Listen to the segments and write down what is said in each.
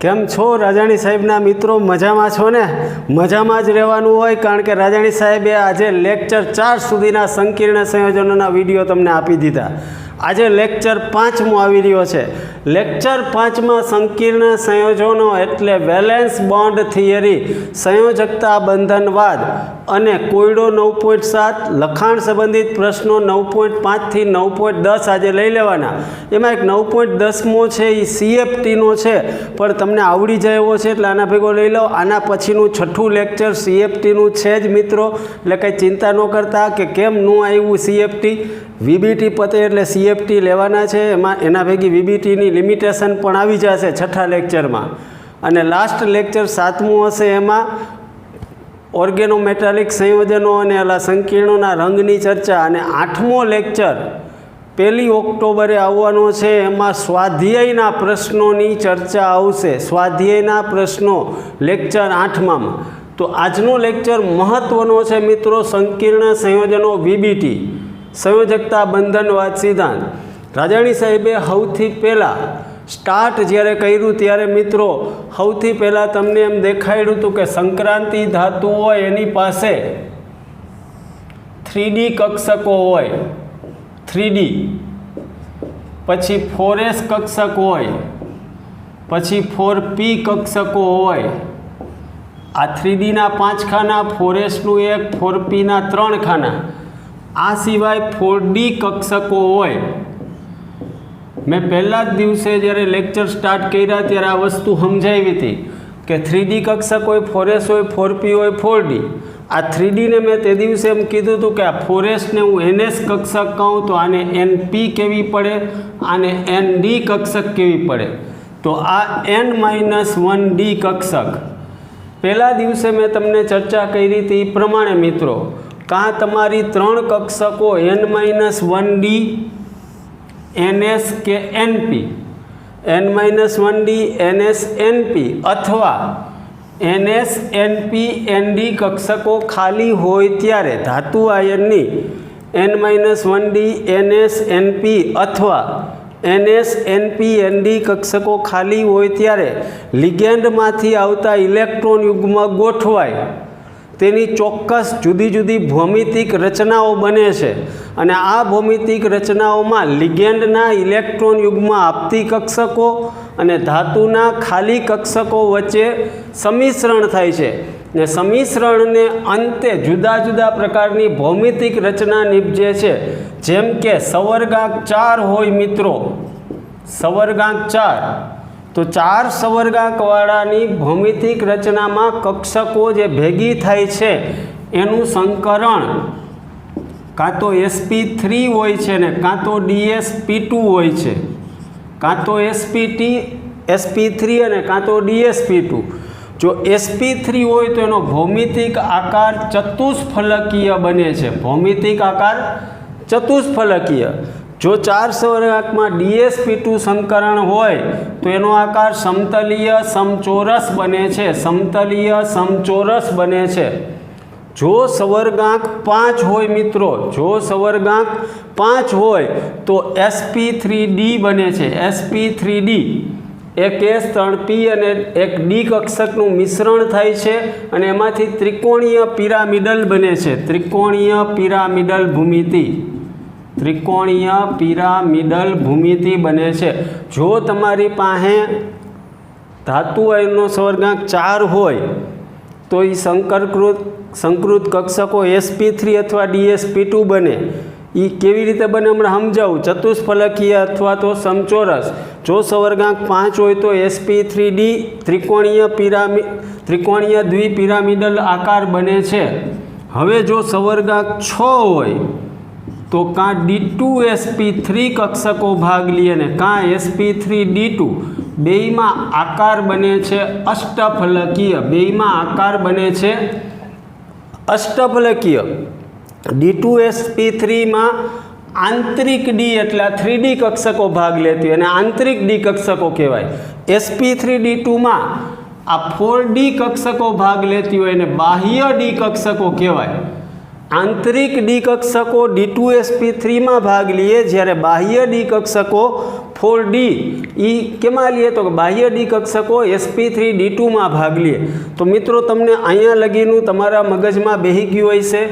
કેમ છો રાજાણી સાહેબના મિત્રો? મજામાં છો ને? મજામાં જ રહેવાનું હોય, કારણ કે રાજાણી સાહેબે આજે લેક્ચર 4 સુધીના સંકીર્ણ સંયોજનોના વિડીયો તમને આપી દીધા. આજે લેક્ચર 5મો આવી રહ્યો છે. લેક્ચર 5માં સંકીર્ણ સંયોજનો એટલે વેલેન્સ બોન્ડ થિયરી, સંયોજકતા બંધનવાદ અને કોયડો 9.7, લખાણ સંબંધિત પ્રશ્નો 9.5 થી 9.10 આજે લઈ લેવાના. એમાં એક 9.10મો છે એ CFTનો છે, પણ તમને આવડી જાય એવો છે એટલે આના ભેગો લઈ લો. આના પછીનું 6થું લેક્ચર CFTનું છે જ મિત્રો, એટલે કંઈ ચિંતા ન કરતા કે કેમ ન આવ્યું CFT. VBT પતે એટલે CFT લેવાના છે. એના ભેગી VBTની લિમિટેશન પણ આવી જશે 6થા લેક્ચરમાં. અને લાસ્ટ લેક્ચર 7મું હશે, એમાં ઓર્ગેનોમેટાલિક સંયોજનો અને આલા સંકીર્ણોના રંગની ચર્ચા. અને 8મો લેક્ચર 1 ઓક્ટોબરે આવવાનો છે, એમાં સ્વાધ્યાયના પ્રશ્નોની ચર્ચા આવશે. સ્વાધ્યાયના પ્રશ્નો લેક્ચર 8માં. તો આજનો લેક્ચર મહત્ત્વનો છે મિત્રો, સંકીર્ણ સંયોજનો VBT, સંયોજકતા બંધનવાદ સિદ્ધાંત. રાજાણી સાહેબે સૌથી પહેલાં સ્ટાર્ટ જ્યારે કર્યું ત્યારે મિત્રો સૌથી પહેલાં તમને એમ દેખાડ્યું હતું કે સંક્રાંતિ ધાતુ હોય એની પાસે 3D કક્ષકો હોય, 3D, પછી 4S કક્ષક હોય, પછી 4P કક્ષકો હોય. આ 3Dના 5 ખાના, 4Sનું 1, 4Pના 3 ખાના. આ સિવાય 4D કક્ષકો હોય. મેં પહેલા જ દિવસે જ્યારે લેક્ચર સ્ટાર્ટ કર્યા ત્યારે આ વસ્તુ સમજાવી હતી કે 3D કક્ષક હોય, 4S હોય, 4P હોય, 4D. આ 3Dને મેં તે દિવસે એમ કીધું હતું કે આ 4Sને હું NS કક્ષક કહું તો આને NP કેવી પડે, આને ND કક્ષક કેવી પડે. તો આ N-1D કક્ષક પહેલા દિવસે મેં તમને ચર્ચા કરી હતી એ પ્રમાણે મિત્રો, કાં તમારી 3 કક્ષકો N-1D, NS કે NP, N-1D, NS, NP અથવા NS, NP, ND કક્ષકો ખાલી હોય ત્યારે ધાતુ આયનની N-1D, NS, NP અથવા NS, NP, ND કક્ષકો ખાલી હોય ત્યારે લિગેન્ડમાંથી આવતા ઇલેક્ટ્રોન યુગ્મ ગોઠવાય, તેની ચોક્કસ જુદી જુદી ભૌમિતિક રચનાઓ બને છે. અને આ ભૌમિતિક રચનાઓમાં લિગેન્ડના ઇલેક્ટ્રોન યુગ્મ આપતી કક્ષકો અને ધાતુના ખાલી કક્ષકો વચ્ચે સંમિશ્રણ થાય છે. ને સંમિશ્રણને અંતે જુદા જુદા પ્રકારની ભૌમિતિક રચના નીપજે છે. જેમ કે સવર્ગાંક 4 હોય મિત્રો, સવર્ગાંક 4, તો 4 સવર્ગાંકવાળાની ભૌમિતિક રચનામાં કક્ષકો જે ભેગી થાય છે એનું સંકરણ કાં તો sp3 હોય છે ને કાં તો dsp2 હોય છે, કાં તો sp3 અને કાં તો dsp2. જો sp3 હોય તો એનો ભૌમિતિક આકાર ચતુષ્ફલકીય બને છે, ભૌમિતિક આકાર ચતુષ્ફલકીય. જો 4 સવર્ગાંકમાં dsp2 સંકરણ હોય તો એનો આકાર સમતલીય સમચોરસ બને છે, સમતલીય સમચોરસ બને છે. જો સવર્ગાંક 5 હોય મિત્રો, જો સવર્ગાંક 5 હોય તો sp3d બને છે, sp3d. એક S 3P અને એક D કક્ષકનું મિશ્રણ થાય છે અને એમાંથી ત્રિકોણીય પિરામિડલ બને છે, ત્રિકોણીય પિરામિડલ ભૂમિતિ, ત્રિકોણીય પિરામિડલ ભૂમિતિ બને છે. જો તમારી પાસે ધાતુ આયનનો સવર્ગાંક 4 હોય તો એ સંકૃત કક્ષકો sp3 અથવા dsp2 બને. એ કેવી રીતે બને હમણાં સમજાવું. ચતુષ્ફલકીય અથવા તો સમચોરસ. જો સવર્ગાંક 5 હોય તો sp3d ત્રિકોણીય દ્વિપિરામિડલ આકાર બને છે. હવે જો સવર્ગાંક 6 હોય તો કાં d2sp3 કક્ષકો ભાગ લે ને કાં sp3d2, બેયમાં આકાર બને છે અષ્ટફલકીય, બેયમાં આકાર બને છે અષ્ટફલકીય. d2sp3માં આંતરિક D એટલે 3D કક્ષકો ભાગ લેતી હોય અને આંતરિક D કક્ષકો કહેવાય. sp3d2માં આ 4D કક્ષકો ભાગ લેતી હોય અને બાહ્ય D કક્ષકો કહેવાય. આંતરિક ડી કક્ષકો D2sp3 માં ભાગ લઈએ, જ્યારે બાહ્ય ડી કક્ષકો 4D એ કેમાં લઈએ તો બાહ્ય ડી કક્ષકો sp3d2 માં ભાગ લઈએ। તો મિત્રો તમને અહીંયા લગીનું તમારા મગજમાં બેહી ગયું હશે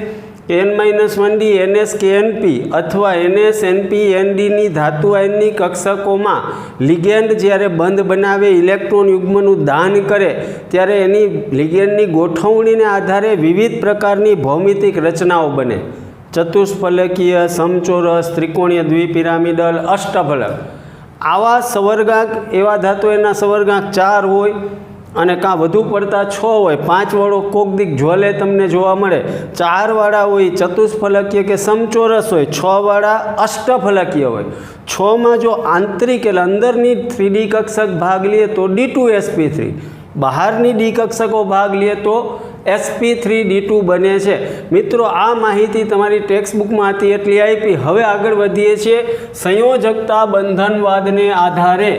કે n-1d ns કે np અથવા ns np nd ની ધાતુ આયનની કક્ષકોમાં લિગેન્ડ જ્યારે બંધ બનાવે ઇલેક્ટ્રોન યુગ્મનું દાન કરે ત્યારે એની લિગેન્ડની ગોઠવણીને આધારે વિવિધ પ્રકારની ભૌમિતિક રચનાઓ બને। ચતુષ્ફલકીય, સમચોરસ, ત્રિકોણીય, દ્વિપિરામિડલ, અષ્ટફલક આવા સવર્ગાંક એવા ધાતુ એના સવર્ગાંક 4 હોય અને કાં વધુ પડતા 6 હોય। 5 વાળો કોક દીક જ્વલે તમને જોવા મળે, 4 વાળા હોય ચતુષ્ફલકીય કે સમચોરસ હોય, 6 વાળા અષ્ટફલકીય હોય। 6 માં જો આંતરિક એટલે અંદરની 3D કક્ષક ભાગ લઈએ તો D2sp3, બહારની ડી કક્ષકો ભાગ લઈએ તો sp3d2 બને છે। મિત્રો આ માહિતી તમારી ટેક્સ્ટબુકમાં હતી એટલી આપી। હવે આગળ વધીએ છીએ સંયોજકતા બંધનવાદને આધારે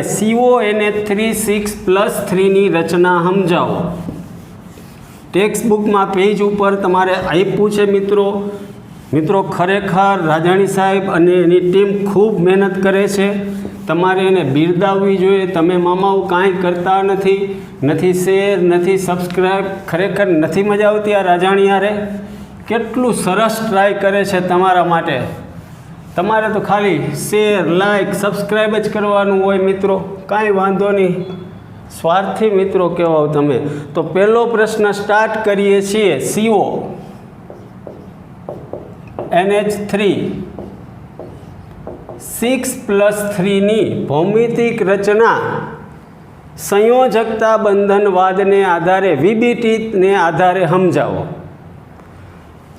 CONH3 ની રચના સમજાવો। ટેક્સ્ટબુકમાં પેજ ઉપર તમારે આપ્યું છે મિત્રો ખરેખર રાજાણી સાહેબ અને એની ટીમ ખૂબ મહેનત કરે છે, તમારે એને બિરદાવવી જોઈએ। તમે મામાઓ કાંઈ કરતા નથી શેર, નથી સબસ્ક્રાઈબ, ખરેખર નથી મજા આવતી આ રાજાણી યારે? કેટલું સરસ ટ્રાય કરે છે તમારા માટે। તમારે તો ખાલી શેર, લાઈક, સબસ્ક્રાઈબ જ કરવાનું હોય મિત્રો, કાંઈ વાંધો નહીં, સ્વાર્થી મિત્રો કહેવાઓ તમે। તો પહેલો પ્રશ્ન સ્ટાર્ટ કરીએ છીએ। CONH3 6+3 ની ભૌમિતિક રચના સંયોજકતા બંધનવાદને આધારે VBT ને આધારે સમજાવો।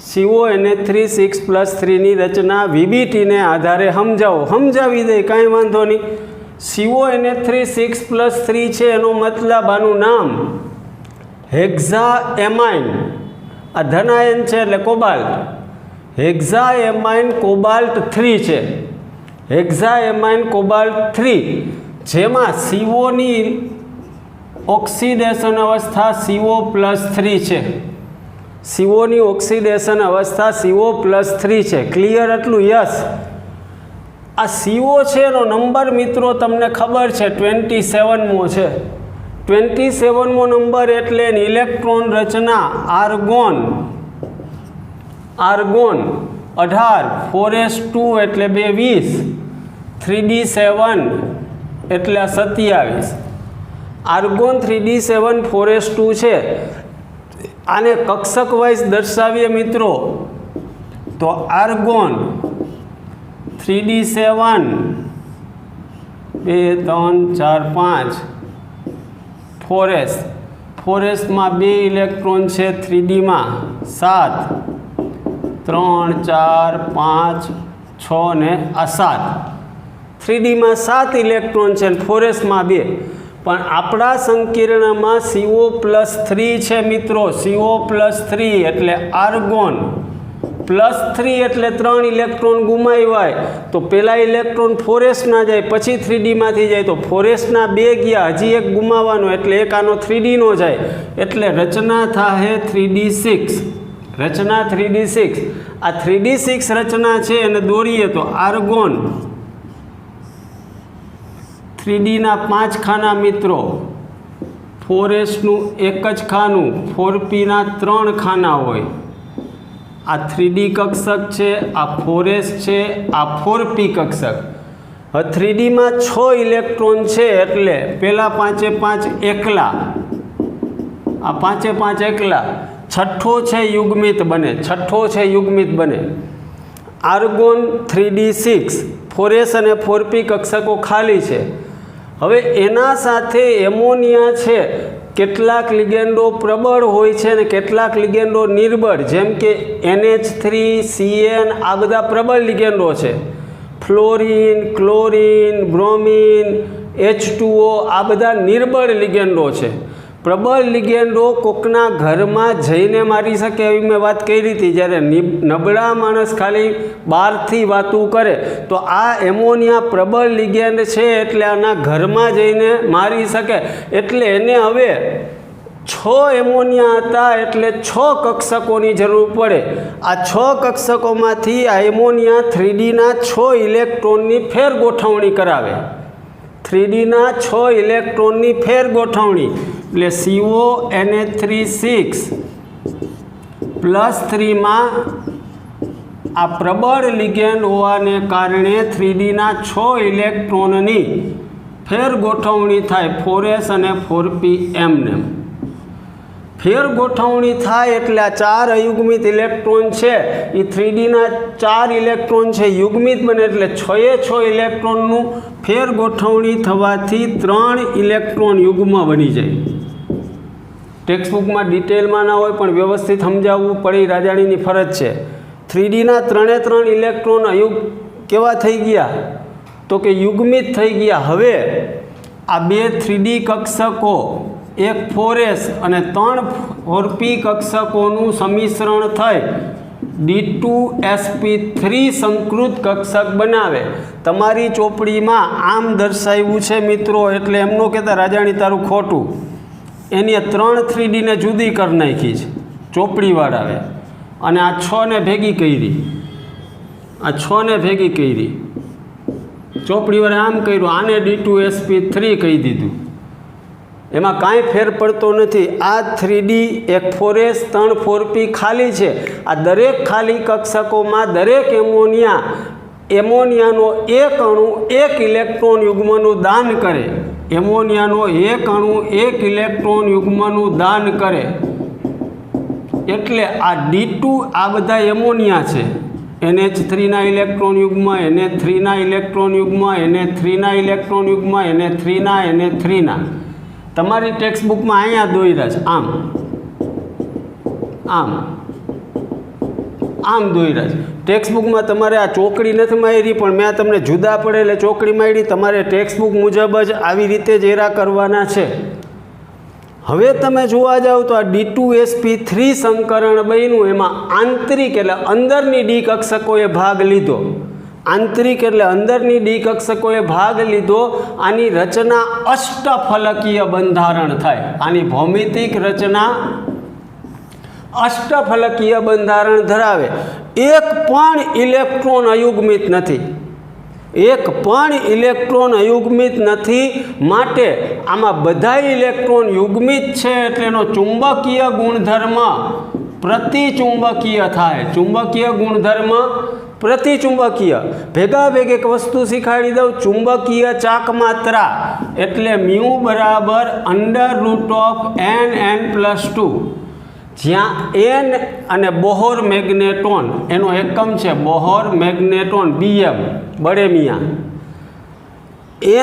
CONH3 6+3 ની રચના VBT ને આધારે સમજાવી દે, કાંઈ વાંધો નહીં। CONH3 6+3 છે એનો મતલબ આનું નામ હેક્ઝાએમાઇન, આ ધનાયન છે એટલે કોબાલ્ટ, હેક્ઝાએમાઇન કોબાલ્ટ 3 છે। હેક્ઝાએમાઇન કોબાલ્ટ 3 જેમાં CO ની ઓક્સિડેશન અવસ્થા CO+3 છે। CO ની ઓક્સિડેશન અવસ્થા CO+3 છે। ક્લિયર એટલું? યસ। આ CO છે એનો નંબર મિત્રો તમને ખબર છે 27મો છે। 27મો નંબર એટલે એની ઇલેક્ટ્રોન રચના આર્ગોન 18 4s2 એટલે 20, 3d7 એટલે 27, આર્ગોન 3d7 4s2 છે। આને કક્ષક વાઇઝ દર્શાવીએ મિત્રો તો આર્ગોન 3d7 2 3 4 5 4s માં 2 ઇલેક્ટ્રોન છે, 3d માં 7 3 4 5 6 ને આ 7, 3d માં 7 ઇલેક્ટ્રોન છે, 4s માં 2। પણ આપણા સંકીર્ણમાં CO+3 છે મિત્રો, CO+3 એટલે આર્ગોન +3 એટલે 3 ઇલેક્ટ્રોન ગુમાવ્યા, તો પહેલા ઇલેક્ટ્રોન 4s ના જાય, પછી 3d માંથી જાય, તો 4s ના 2 ગયા, હજી એક ગુમાવવાનો એટલે એક આનો 3d નો જાય, એટલે રચના થાય 3d6। રચના 3d6, આ 3d6 રચના છે એને દોરીએ તો આર્ગોન 3d ના 5 ખાના મિત્રો, 4s નું એક જ ખાનું, 4p ના 3 ખાના હોય। આ 3d કક્ષક છે, આ 4s છે, આ 4p કક્ષક। હવે 3d માં 6 ઇલેક્ટ્રોન છે એટલે પહેલા 5 એ 5 એકલા, આ 5 એ 5 એકલા, છઠ્ઠો છે યુગ્મિત બને। આર્ગોન 3d6, 4s અને 4p કક્ષકો ખાલી છે। હવે એના સાથે એમોનિયા છે, કેટલાક લિગેન્ડો પ્રબળ હોય છે અને કેટલાક લિગેન્ડો નિર્બળ, જેમ કે NH3, CN આ બધા પ્રબળ લિગેન્ડો છે। ફ્લોરિન, ક્લોરિન, બ્રોમિન, H2O આ બધા નિર્બળ લિગેન્ડો છે। પ્રબળ લિગેન્ડો કોકના ઘરમાં જઈને મારી શકે એવી મેં વાત કરી હતી, જ્યારે નબળા માણસ ખાલી બહારથી વાતું કરે, તો આ એમોનિયા પ્રબળ લિગેન્ડ છે એટલે આના ઘરમાં જઈને મારી શકે, એટલે એને હવે 6 એમોનિયા હતા એટલે 6 કક્ષકોની જરૂર પડે। આ 6 કક્ષકોમાંથી આ એમોનિયા 3Dના 6 ઇલેક્ટ્રોનની ફેરગોઠવણી કરાવે। 3Dના 6 ઇલેક્ટ્રોનની ફેરગોઠવણી એટલે CONH3 +3 માં આ પ્રબળ લિગેન્ડ હોવાને કારણે 3Dના 6 ઇલેક્ટ્રોનની ફેરગોઠવણી થાય 4s અને 4p એમને। ફેરગોઠવણી થાય એટલે આ 4 અયુગ્મિત ઇલેક્ટ્રોન છે એ 3Dના 4 ઇલેક્ટ્રોન છે યુગ્મિત બને એટલે 6 એ 6 ઇલેક્ટ્રોનનું ફેરગોઠવણી થવાથી 3 ઇલેક્ટ્રોન યુગ્મ બની જાય। ટેક્સ્ટબુકમાં ડિટેલમાં ના હોય પણ વ્યવસ્થિત સમજાવવું પડે રાજાણીની ફરજ છે। 3Dના 3 ઇલેક્ટ્રોન કેવા થઈ ગયા તો કે યુગ્મિત થઈ ગયા। હવે આ 2 3D કક્ષકો એક 4s અને 3 4p કક્ષકોનું સમિશ્રણ થઈ D2sp3 સંકૃત કક્ષક બનાવે। તમારી ચોપડીમાં આમ દર્શાવ્યું છે મિત્રો, એટલે એમ નો કહેતા રાજાણી તારું ખોટું। એની 3 3Dને જુદી કરી નાખી છે ચોપડીવાળાએ અને આ 6 ને ભેગી કરી, આ 6 ને ભેગી કરી। ચોપડીવાળાએ આમ કર્યું, આને D2sp3 કહી દીધું। એમાં કાંઈ ફેર પડતો નથી। આ 3D એક 4s 3 4p ખાલી છે। આ દરેક ખાલી કક્ષકોમાં દરેક એમોનિયાનો એક અણુ 1 ઇલેક્ટ્રોન યુગ્મનું દાન કરે। એમોનિયાનો એક અણુ 1 ઇલેક્ટ્રોન યુગ્મનું દાન કરે એટલે આ D2 આ બધા એમોનિયા છે। NH3ના ઇલેક્ટ્રોન યુગ્મ, NH3ના ઇલેક્ટ્રોન યુગ્મ, NH3ના ઇલેક્ટ્રોન યુગ્મ, NH3ના NH3ના તમારી ટેક્સ્ટબુકમાં અહીંયા દોર્યા છે, આમ આમ આમ દોર્યા છે। ટેક્સ્ટબુકમાં તમારે આ ચોકડી નથી મારી પણ મેં તમને જુદા પડે એટલે ચોકડી મારી। તમારે ટેક્સ્ટબુક મુજબ જ આવી રીતે જ એરા કરવાના છે। હવે તમે જોવા જાઓ તો આ D2sp3 સંકરણ બન્યું, એમાં આંતરિક એટલે અંદરની ડી કક્ષકોએ ભાગ લીધો। આંતરિક એટલે અંદરની ડી કક્ષકોએ ભાગ લીધો। આની રચના અષ્ટફલકીય બંધારણ થાય। આની ભૌમિતિક રચના અષ્ટફલકીય બંધારણ ધરાવે। એક પણ ઇલેક્ટ્રોન અયુગ્મિત નથી, એક પણ ઇલેક્ટ્રોન અયુગ્મિત નથી, માટે આમાં બધા ઇલેક્ટ્રોન યુગ્મિત છે એટલે એનો ચુંબકીય ગુણધર્મ પ્રતિચુંબકીય થાય। ચુંબકીય ગુણધર્મ પ્રતિચુંબકીય। ભેગા ભેગ એક વસ્તુ શીખવાડી દઉં, ચુંબકીય ચાકમાત્રા એટલે મ્યુ બરાબર √NN+2, જ્યાં n અને બોહર મેગ્નેટોન એનો એકમ છે બોહર મેગ્નેટોન BM બળેમિયા।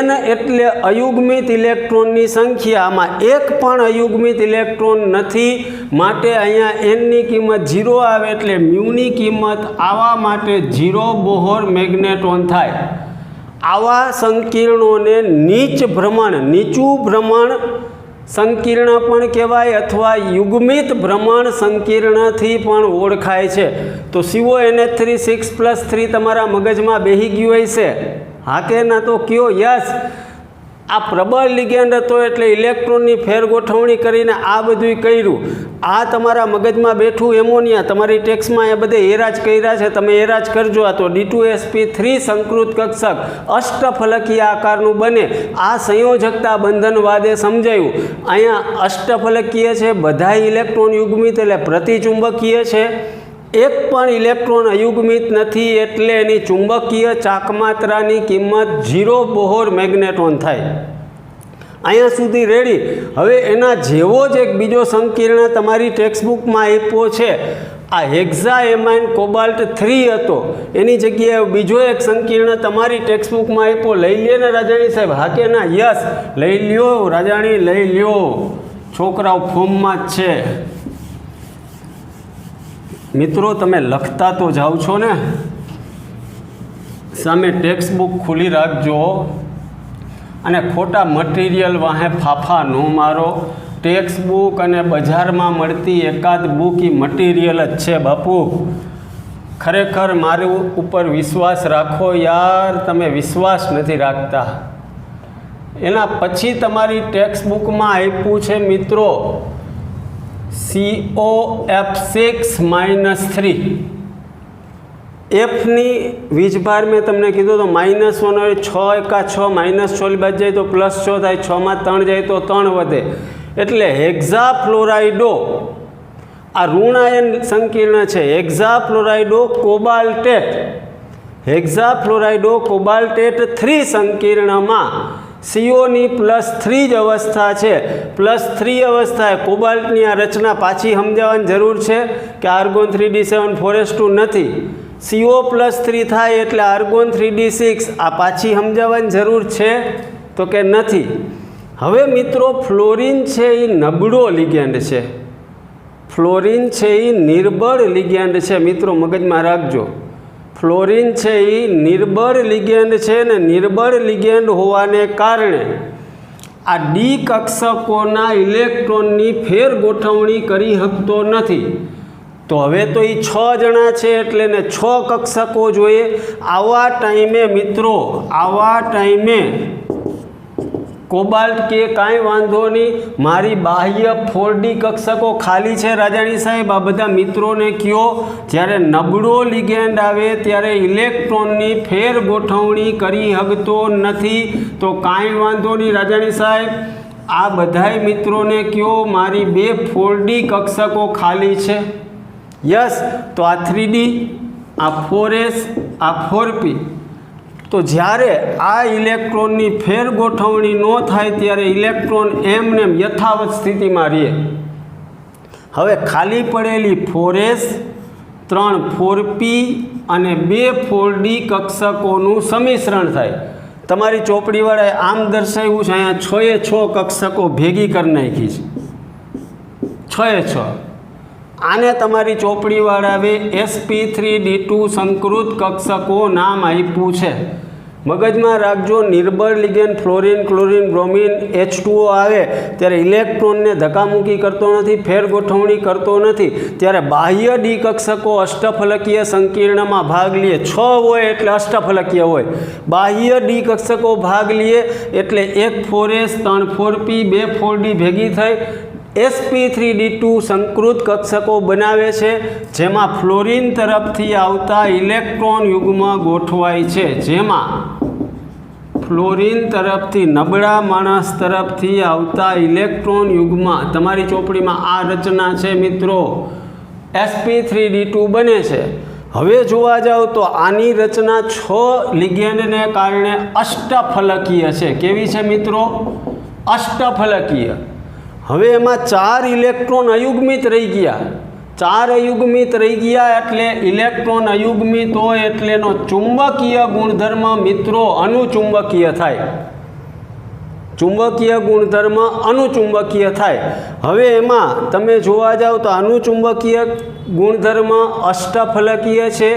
n એટલે અયુગ્મિત ઇલેક્ટ્રોનની સંખ્યા, આમાં એક પણ અયુગ્મિત ઇલેક્ટ્રોન નથી, માટે અહીંયા n ની કિંમત 0 આવે એટલે મ્યુની કિંમત આવા માટે 0 બોહર મેગ્નેટોન થાય। આવા સંકીર્ણોને નીચું ભ્રમણ સંકીર્ણ પણ કહેવાય અથવા યુગ્મિત ભ્રમણ સંકીર્ણથી પણ ઓળખાય છે। તો CONH3 6+3 તમારા મગજમાં બેહી ગયું હશે? હા કે ના તો કયો યસ। આ પ્રબળ લિગેન્ડ હતો એટલે ઇલેક્ટ્રોનની ફેરગોઠવણી કરીને આ બધું કર્યું। આ તમારા મગજમાં બેઠું એમોનિયા તમારી ટેક્સ્ટમાં એ બધે એરા જ કર્યા છે, તમે એરા જ કરજો। આ તો D2sp3 સંકૃત કક્ષક અષ્ટફલકીય આકારનું બને। આ સંયોજકતા બંધનવાદે સમજાયું। અહીંયા અષ્ટફલકીય છે, બધા ઇલેક્ટ્રોન યુગ્મિત એટલે પ્રતિચુંબકીય છે, એક પણ ઇલેક્ટ્રોન અયુગ્મિત નથી એટલે એની ચુંબકીય ચાકમાત્રાની કિંમત 0 બોહર મેગ્નેટોન થાય। અહીંયા સુધી રેડી। હવે એના જેવો જ એક બીજો સંકીર્ણ તમારી ટેક્સ્ટબુકમાં આપ્યો છે, આ હેક્ઝાએમાઇન કોબાલ્ટ 3 હતો, એની જગ્યાએ બીજો એક સંકીર્ણ તમારી ટેક્સ્ટબુકમાં આપ્યો। લઈ લે ને રાજાણી સાહેબ? હા કે ના? યસ, લઈ લ્યો રાજાણી, લઈ લ્યો, છોકરાઓ ફોર્મમાં જ છે। મિત્રો તમે લખતા તો જાઓ છો ને, સામે ટેક્સ્ટબુક ખુલ્લી રાખજો અને ખોટા મટીરિયલ વાહે ફાફા ન મારો। ટેક્સ્ટબુક અને બજારમાં મળતી એકાદ બુક એ મટીરિયલ જ છે બાપુ। ખરેખર મારું ઉપર વિશ્વાસ રાખો યાર, તમે વિશ્વાસ નથી રાખતા। એના પછી તમારી ટેક્સ્ટબુકમાં આપ્યું છે મિત્રો COF6-3 એફની વીજભાર મેં તમને કીધું તો -1 હોય, 6 એકા 6, -6 બાદ જાય તો +6 થાય, 6માં 3 જાય તો 3 વધે, એટલે હેક્ઝાફ્લોરાઇડો આ ઋણાયન સંકીર્ણ છે. હેક્ઝાફ્લોરાઇડો કોબાલ્ટેટ 3 સંકીર્ણમાં સીઓની +3 જ અવસ્થા છે. +3 અવસ્થાએ કોબાલ્ટની આ રચના પાછી સમજાવવાની જરૂર છે કે આર્ગોન 3d7 4s2 નથી. CO+3 થાય એટલે આર્ગોન 3d6 આ પાછી સમજાવવાની જરૂર છે તો કે નથી. હવે મિત્રો ફ્લોરિન છે એ નબળો લિગેન્ડ છે, ફ્લોરિન છે એ નિર્બળ લિગેન્ડ છે. મિત્રો મગજમાં રાખજો, ફ્લોરિન છે એ નિર્બળ લિગેન્ડ છે ને નિર્બળ લિગેન્ડ હોવાને કારણે આ ડી કક્ષકોના ઇલેક્ટ્રોનની ફેરગોઠવણી કરી શકતો નથી. તો હવે તો એ 6 જણા છે એટલે ને 6 કક્ષકો જોઈએ. આવા ટાઈમે મિત્રો, આવા ટાઈમે કોબાલ્ટ કે કાંઈ વાંધો નહીં, મારી બાહ્ય 4D કક્ષકો ખાલી છે રાજાણી સાહેબ. આ બધા મિત્રોને કયો, જ્યારે નબળો લિગેન્ડ આવે ત્યારે ઇલેક્ટ્રોનની ફેર ગોઠવણી કરી શકતો નથી. તો કાંઈ વાંધો નહીં રાજાણી સાહેબ, આ બધાય મિત્રોને કયો મારી 2 4D કક્ષકો ખાલી છે. યસ, તો આ 3D, આ 4s, આ 4p. તો જ્યારે આ ઇલેક્ટ્રોનની ફેર ગોઠવણી ન થાય ત્યારે ઇલેક્ટ્રોન એમને યથાવત સ્થિતિમાં રહે. હવે ખાલી પડેલી 4s, 3 4p અને 2 4d કક્ષકોનું સંમિશ્રણ થાય. તમારી ચોપડીવાળાએ આમ દર્શાવ્યું છે, અહીંયા 6 કક્ષકો ભેગી કરી નાખી છે, 6. આને તમારી ચોપડીવાળાએ sp3d2 સંકૃત કક્ષકો નામ આપ્યું છે. મગજમાં રાખજો, નિર્બળ ligand fluorine, chlorine, bromine, H2O આવે ત્યારે ઇલેક્ટ્રોનને ધક્કામુક્કી કરતો નથી, ફેર ગોઠવણી કરતો નથી. ત્યારે બાહ્ય ડી કક્ષકો અષ્ટફલકીય સંકીર્ણમાં ભાગ લે. 6 હોય એટલે અષ્ટફલકીય હોય. બાહ્ય ડી કક્ષકો ભાગ લે એટલે 1 4s, 3 4p, 2 4d ભેગી થઈ sp3d2 સંકૃત કક્ષકો બનાવે છે, જેમાં ફ્લોરિન તરફથી આવતા ઇલેક્ટ્રોન યુગ્મ ગોઠવાય છે. જેમાં ફ્લોરિન તરફથી, નબળા માણસ તરફથી આવતા ઇલેક્ટ્રોન યુગ્મ, તમારી ચોપડીમાં આ રચના છે મિત્રો, sp3d2 બને છે. હવે જોવા જાવ તો આની રચના 6 લિગેન્ડને કારણે અષ્ટફલકીય છે. કેવી છે મિત્રો? અષ્ટફલકીય. હવે એમાં 4 ઇલેક્ટ્રોન અયુગ્મિત રહી ગયા. 4 અયુગ્મિત રહી ગયા એટલે ઇલેક્ટ્રોન અયુગ્મિત હોય એટલે એનો ચુંબકીય ગુણધર્મ મિત્રો અનુચુંબકીય થાય. ચુંબકીય ગુણધર્મ અનુચુંબકીય થાય. હવે એમાં તમે જોવા જાવ તો અનુચુંબકીય ગુણધર્મ અષ્ટફલકીય છે.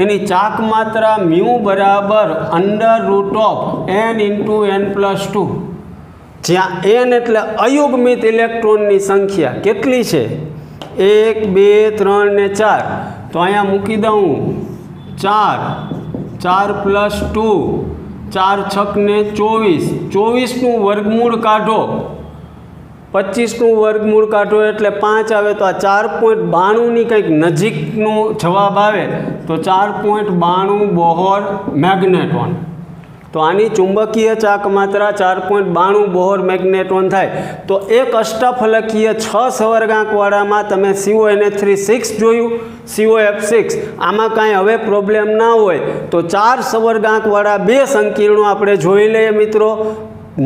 એની ચાક માત્રા મ્યુ બરાબર √n × n+2, જ્યાં n એટલે અયુગ્મિત ઇલેક્ટ્રોનની સંખ્યા કેટલી છે? 1 2 3 ને 4. તો અહીંયા મૂકી દઉં 4, 4 + 2, 4 6 ને 24, 24નું વર્ગમૂળ કાઢો, 25નું વર્ગમૂળ કાઢો એટલે 5 આવે. તો આ 4.92ની કંઈક નજીકનો જવાબ આવે તો 4.92 બોહર મેગ્નેટ્રોન. તો આની ચુંબકીય ચાક માત્રા 4.92 બોહર મેગ્નેટ્રોન થાય. તો એક અષ્ટફલકીય 6 સવર્ગાંકવાળામાં તમે CONH3 6 જોયું, COF6. આમાં કાંઈ હવે પ્રોબ્લેમ ના હોય તો 4 સવર્ગાંકવાળા 2 સંકીર્ણો આપણે જોઈ લઈએ મિત્રો.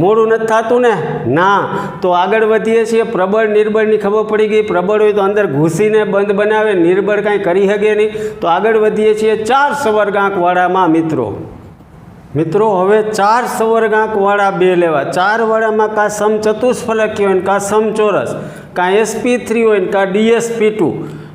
મોડું નથી થતું ને? ના. તો આગળ વધીએ છીએ. પ્રબળ નિર્બળની ખબર પડી ગઈ. પ્રબળ હોય તો અંદર ઘૂસીને બંધ બનાવે, નિર્બળ કાંઈ કરી શકે નહીં. તો આગળ વધીએ છીએ 4 સવર્ગાંકવાળામાં મિત્રો હવે 4 સવર્ગાંકવાળા 2 લેવા. 4 વાળામાં કાં સમચતુષ્ફલકી હોય ને કાં સમચોરસ, કાં sp3 હોય ને કાં dsp2.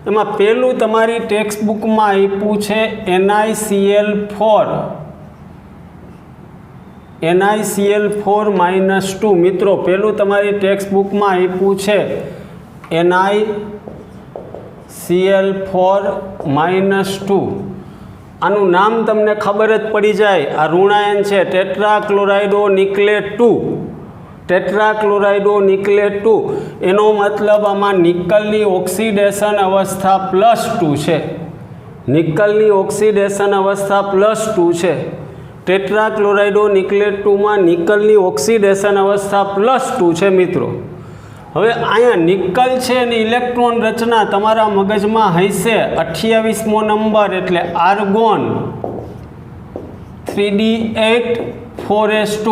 એમાં પહેલું તમારી ટેક્સ્ટ બુકમાં આપ્યું છે NiCl4-2. મિત્રો પહેલું તમારી ટેક્સ્ટ બુકમાં આપ્યું છે NiCl4-2. આનું નામ તમને ખબર જ પડી જાય. આ ઋણાયન છે ટેટ્રાક્લોરાઇડો નિકલેટ 2. ટેટ્રાક્લોરાઇડો નિકલેટ 2, એનો મતલબ આમાં નિકલની ઓક્સિડેશન અવસ્થા +2 છે. નિકલની ઓક્સિડેશન અવસ્થા +2 છે. ટેટ્રાક્લોરાઇડો નિકલેટ 2માં નિકલની ઓક્સિડેશન અવસ્થા +2 છે મિત્રો. હવે અહીંયા નિકલ છે અને ઇલેક્ટ્રોન રચના તમારા મગજમાં હશે 28મો નંબર એટલે argon 3d8 4s2.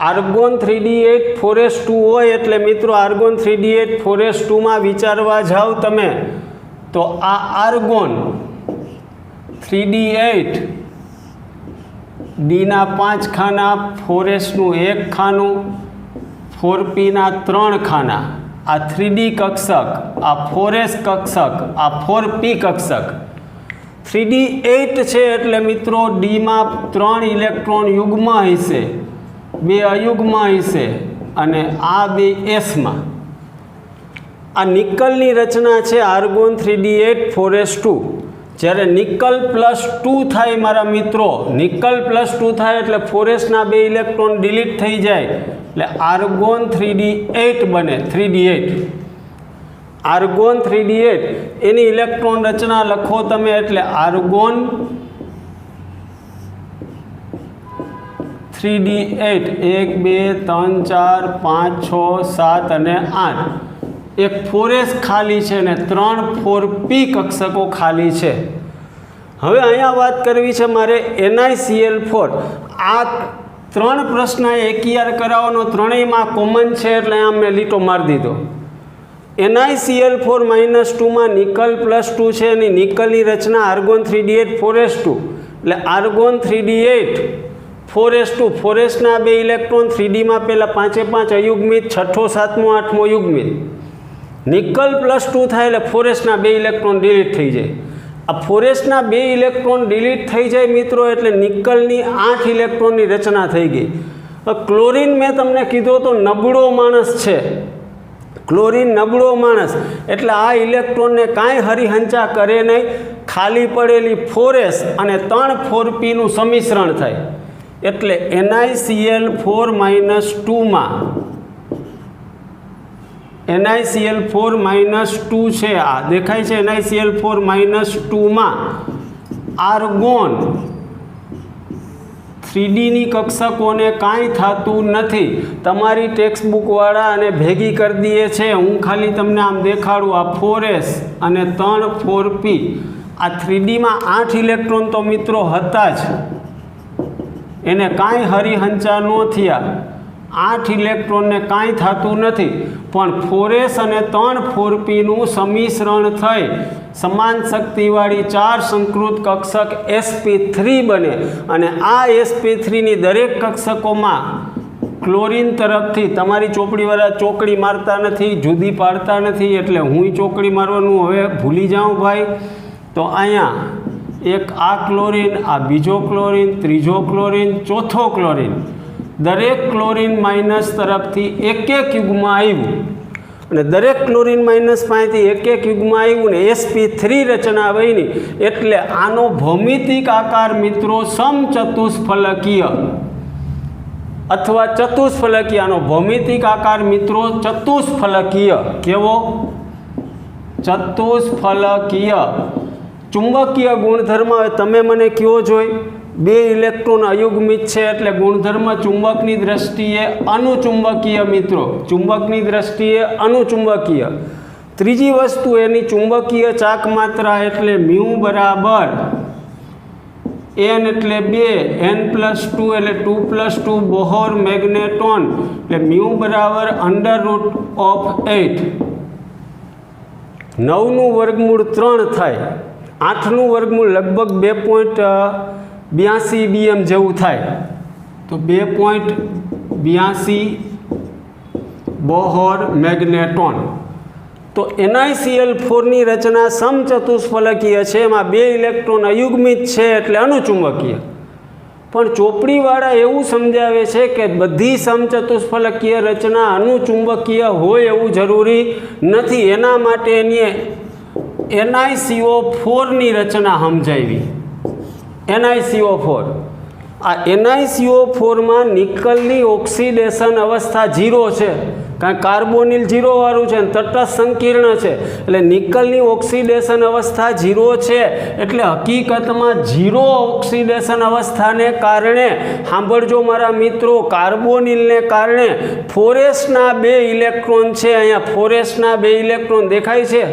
Argon 3d8 4s2 હોય એટલે મિત્રો આર્ગોન 3d8 4s2માં વિચારવા જાઓ તમે તો આ આર્ગોન 3d8 ડીના 5 ખાના, 4sનું 1 ખાનું, 4pના 3 ખાના, આ 3d કક્ષક, આ 4s કક્ષક, આ 4p કક્ષક. 3d8 છે એટલે મિત્રો ડીમાં 3 ઇલેક્ટ્રોન યુગ્મ હશે, 2 અયુગ્મ હશે અને આ 2 એસમાં. આ નિકલની રચના છે આર્ગોન 3d8 4s2. જ્યારે નિકલ +2 થાય મારા મિત્રો, નિકલ +2 થાય એટલે 4sના 2 ઇલેક્ટ્રોન ડિલીટ થઈ જાય એટલે આર્ગોન 3d8 બને. 3d8 આર્ગોન 3d8 એની ઇલેક્ટ્રોન રચના લખો તમે એટલે આર્ગોન 3d8 1 2 3 4 5 6 7 અને 8. એક 4s ખાલી છે ને 3 4p કક્ષકો ખાલી છે. હવે અહીંયા વાત કરવી છે મારે NiCl4. આ 3 પ્રશ્ન એકયાર કરાવવાનો, ત્રણેયમાં કોમન છે એટલે અહીંયા મેં લીટો મારી દીધો. NiCl4 -2માં નિકલ +2 છે અને નિકલની રચના આર્ગોન 3d8 4s2 એટલે આર્ગોન 3d8 4s2. 4sના 2 ઇલેક્ટ્રોન 3dમાં પહેલાં 5 5 અયુગ્મિત, 6, 7, 8 યુગ્મિત. નિકલ +2 થાય એટલે 4sના 2 ઇલેક્ટ્રોન ડિલીટ થઈ જાય. આ 4sના 2 ઇલેક્ટ્રોન ડિલીટ થઈ જાય મિત્રો એટલે નિકલની 8 ઇલેક્ટ્રોનની રચના થઈ ગઈ. ક્લોરીન મેં તમને કીધો તો નબળો માણસ છે. ક્લોરીન નબળો માણસ એટલે આ ઇલેક્ટ્રોનને કાંઈ હરિહંચા કરે નહીં, ખાલી પડેલી 4s અને 3 4pનું સંમિશ્રણ થાય એટલે NiCl4 -2માં NiCl4 -2 છે. આ દેખાય છે NiCl4 -2માં આર્ગોન 3dની કક્ષકોને કાંઈ થતું નથી. તમારી ટેક્સ્ટબુકવાળા અને ભેગી કરી દઈએ છે. હું ખાલી તમને આમ દેખાડું. આ 4s અને 3 4p આ 3dમાં 8 ઇલેક્ટ્રોન તો મિત્રો હતા જ, એને કાંઈ હરિહંચા ન થયા. 8 ઇલેક્ટ્રોનને કાંઈ થતું નથી પણ 4s અને 3 4pનું સંમિશ્રણ થઈ સમાન શક્તિવાળી 4 સંકૃત કક્ષક sp3 બને અને આ sp3ની દરેક કક્ષકોમાં ક્લોરીન તરફથી, તમારી ચોપડીવાળા ચોકડી મારતા નથી, જુદી પાડતા નથી એટલે હું ચોકડી મારવાનું હવે ભૂલી જાઉં ભાઈ. તો અહીંયા એક આ ક્લોરીન, આ બીજો ક્લોરીન, ત્રીજો ક્લોરીન, ચોથો ક્લોરીન, દરેક ક્લોરીન માઇનસ તરફથી એક યુગ્મ આવ્યું અને દરેક ક્લોરીન માઇનસ પાસેથી એક યુગ્મ આવ્યું ને sp3 રચના બની એટલે આનો ભૌમિતિક આકાર મિત્રો સમચતુષ્ફલકીય અથવા ચતુષ્ફલકીય. આનો ભૌમિતિક આકાર મિત્રો ચતુષ્ફલકીય. કેવો? ચતુષ્ફલકીય. ચુંબકીય ગુણધર્મ તમે મને કયો જોઈ? 2 ઇલેક્ટ્રોન અયુગ્મિત છે એટલે ગુણધર્મ ચુંબકની દ્રષ્ટિએ અનુચુંબકીય મિત્રો, ચુંબકની દ્રષ્ટિએ અનુચુંબકીય. ત્રીજી વસ્તુ એની ચુંબકીય ચાક માત્રા એટલે મ્યુ બરાબર n એટલે 2, n+2 એટલે 2+2 બોહર મેગ્નેટોન એટલે મ્યુ બરાબર √8. 9નું વર્ગમૂળ 3 થાય, 8નું વર્ગમૂળ લગભગ 2.82 bm જેવું થાય તો 2.82 બોહર મેગ્નેટોન. તો NiCl4ની રચના સમચતુષ્ફલકીય છે, એમાં 2 ઇલેક્ટ્રોન અયુગ્મિત છે એટલે અનુચુંબકીય. પણ ચોપડીવાળા એવું સમજાવે છે કે બધી સમચતુષ્ફલકીય રચના અનુચુંબકીય હોય એવું જરૂરી નથી. એના માટે એની NiCO4ની રચના સમજાવી. NiCO4 આ NiCO4 માં નિકલની ઓક્સિડેશન અવસ્થા 0 છે, કારણ કાર્બોનિલ 0 વાળું છે, તટસ્થ સંકીર્ણ છે, એટલે નિકલની ઓક્સિડેશન અવસ્થા 0 છે, એટલે હકીકતમાં 0 ઓક્સિડેશન અવસ્થાને કારણે, સાંભળજો મારા મિત્રો, કાર્બોનિલને કારણે ફોરેસના 2 ઇલેક્ટ્રોન છે, અહીંયા ફોરેસના 2 ઇલેક્ટ્રોન દેખાય છે,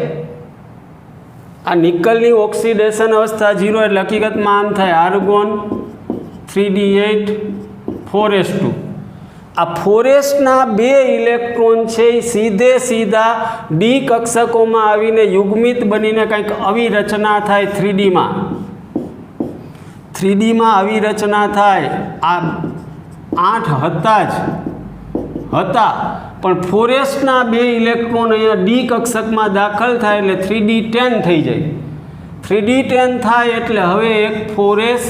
આ નિકલની ઓક્સિડેશન અવસ્થા 0 એટલે હકીકતમાં આમ થાય આર્ગોન 3d8 4s2. આ ફોરેસના 2 ઇલેક્ટ્રોન છે એ સીધા ડી કક્ષકોમાં આવીને યુગ્મિત બનીને કંઈક આવી રચના થાય 3Dમાં. 3Dમાં આવી રચના થાય. આ 8 હતા પણ ફોરેસના 2 ઇલેક્ટ્રોન અહીંયા ડી કક્ષકમાં દાખલ થાય એટલે 3d10 થઈ જાય. 3d10 થાય એટલે હવે એક ફોરેસ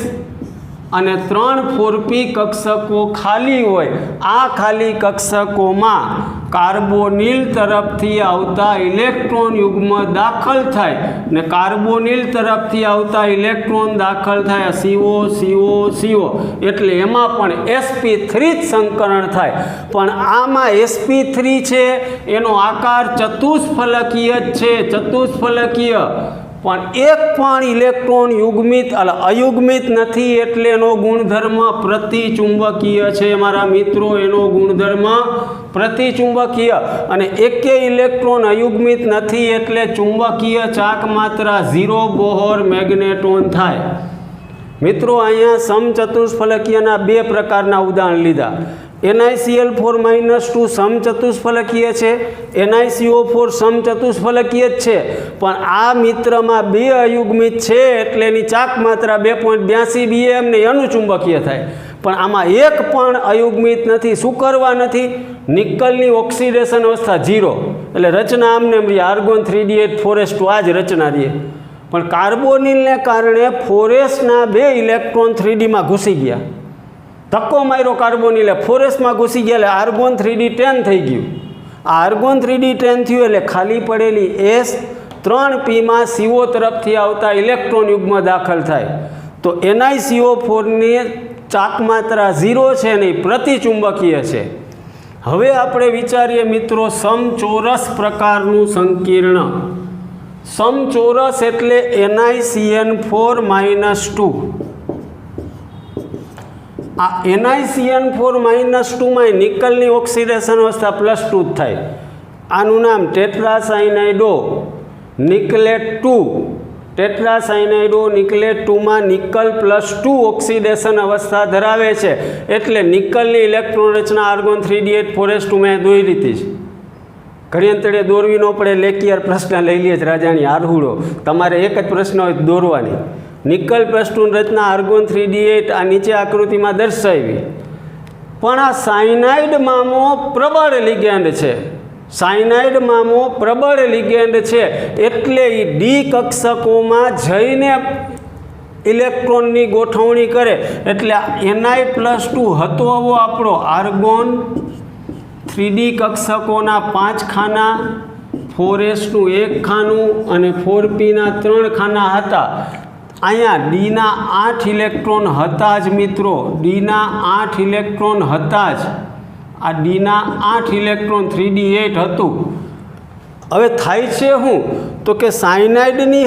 અને 3 4p કક્ષકો ખાલી હોય. આ ખાલી કક્ષકોમાં કાર્બોનિલ તરફથી આવતા ઇલેક્ટ્રોન યુગ્મ દાખલ થાય ને કાર્બોનિલ તરફથી આવતા ઇલેક્ટ્રોન દાખલ થાય CO CO CO, એટલે એમાં પણ sp3 જ સંકરણ થાય. પણ આમાં sp3 છે એનો આકાર ચતુષ્ફલકીય જ છે, ચતુષ્ફલકીય, પણ એક પણ ઇલેક્ટ્રોન યુગ્મિત અયુગ્મિત નથી, એટલે એનો ગુણધર્મ પ્રતિચુંબકીય છે મારા મિત્રો, એનો ગુણધર્મ પ્રતિચુંબકીય, અને એકેય ઇલેક્ટ્રોન અયુગ્મિત નથી એટલે ચુંબકીય ચાક માત્રા 0 બોહર મેગ્નેટોન થાય. મિત્રો અહીંયા સમચતુષ્ફલકીયના 2 પ્રકારના ઉદાહરણ લીધા. NiCl4-2 સમચતુષ્ફલકીય છે, NiCO4 સમચતુષ્ફલકીય જ છે, પણ આ મિત્રમાં 2 અયુગ્મિત છે એટલે એની ચાક માત્રા 2.82 BM ને અનુચુંબકીય થાય. પણ આમાં એક પણ અયુગ્મિત નથી. શું કરવા નથી? નિકલની ઓક્સિડેશન અવસ્થા 0, એટલે રચના આમને એમ આર્ગોન 3d8 4s2 આ જ રચના રહે. પણ કાર્બોનિલને કારણે ફોરેસના 2 ઇલેક્ટ્રોન 3Dમાં ઘૂસી ગયા. ધક્કો માર્યો કાર્બોનિલે, ફોરેસમાં ઘૂસી ગયા એટલે આર્ગોન 3d10 થઈ ગયું. આ આર્ગોન 3d10 થયું એટલે ખાલી પડેલી S3pમાં CO તરફથી આવતા ઇલેક્ટ્રોન યુગ્મ દાખલ થાય. તો NiCO4ની ચાક માત્રા 0 છે નહીં, પ્રતિચુંબકીય છે. હવે આપણે વિચારીએ મિત્રો સમચોરસ પ્રકારનું સંકીર્ણ. સમચોરસ એટલે NiCN4-2. આ NiCN4-2 માં નિકલની ઓક્સિડેશન અવસ્થા +2 જ થાય. આનું નામ ટેટ્રાસાયનાઇડો નિકલેટ 2. ટેટ્રાસાયનાઇડો નિકલેટ 2 માં નિકલ +2 ઓક્સિડેશન અવસ્થા ધરાવે છે, એટલે નિકલની ઇલેક્ટ્રોન રચના આર્ગોન 3d8 4s2 મેં દોરી હતી જ. ઘણી અંતરે દોરવી ન પડે, લેખિયાર પ્રશ્ન લઈ લે જ રાજાની આરહુડો. તમારે એક જ પ્રશ્ન હોય દોરવાની. નિકલ +2 રચના આર્ગોન 3d8 આ નીચે આકૃતિમાં દર્શાવી. પણ આ સાયનાઇડ મામો પ્રબળ લિગેન્ડ છે, સાયનાઇડ મામો પ્રબળ લિગેન્ડ છે, એટલે એ ડી કક્ષકોમાં જઈને ઇલેક્ટ્રોનની ગોઠવણી કરે. એટલે Ni+2 હતો આવો આપણો આર્ગોન 3D કક્ષકોના 5 ખાના, 4s નું 1 ખાનું અને 4pના 3 ખાના હતા. અહીંયા ડીના 8 ઇલેક્ટ્રોન હતા જ મિત્રો, ડીના 8 ઇલેક્ટ્રોન હતા જ. આ ડીના 8 ઇલેક્ટ્રોન 3d8 હતું. હવે થાય છે શું? તો કે સાયનાઇડની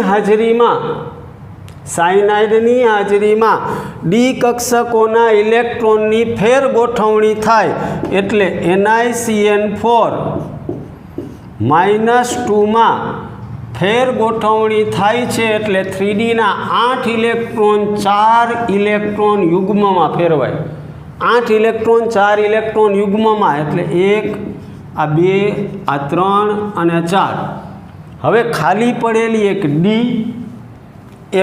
હાજરીમાં ડી કક્ષકોના ઇલેક્ટ્રોનની ફેર ગોઠવણી થાય, એટલે NiCN4-2 માં ફેર ગોઠવણી થાય છે, એટલે 3Dના 8 ઇલેક્ટ્રોન 4 ઇલેક્ટ્રોન યુગ્મમાં ફેરવાય. 8 ઇલેક્ટ્રોન 4 ઇલેક્ટ્રોન યુગ્મમાં, એટલે 1 આ 2 આ 3 અને 4. હવે ખાલી પડેલી એક ડી,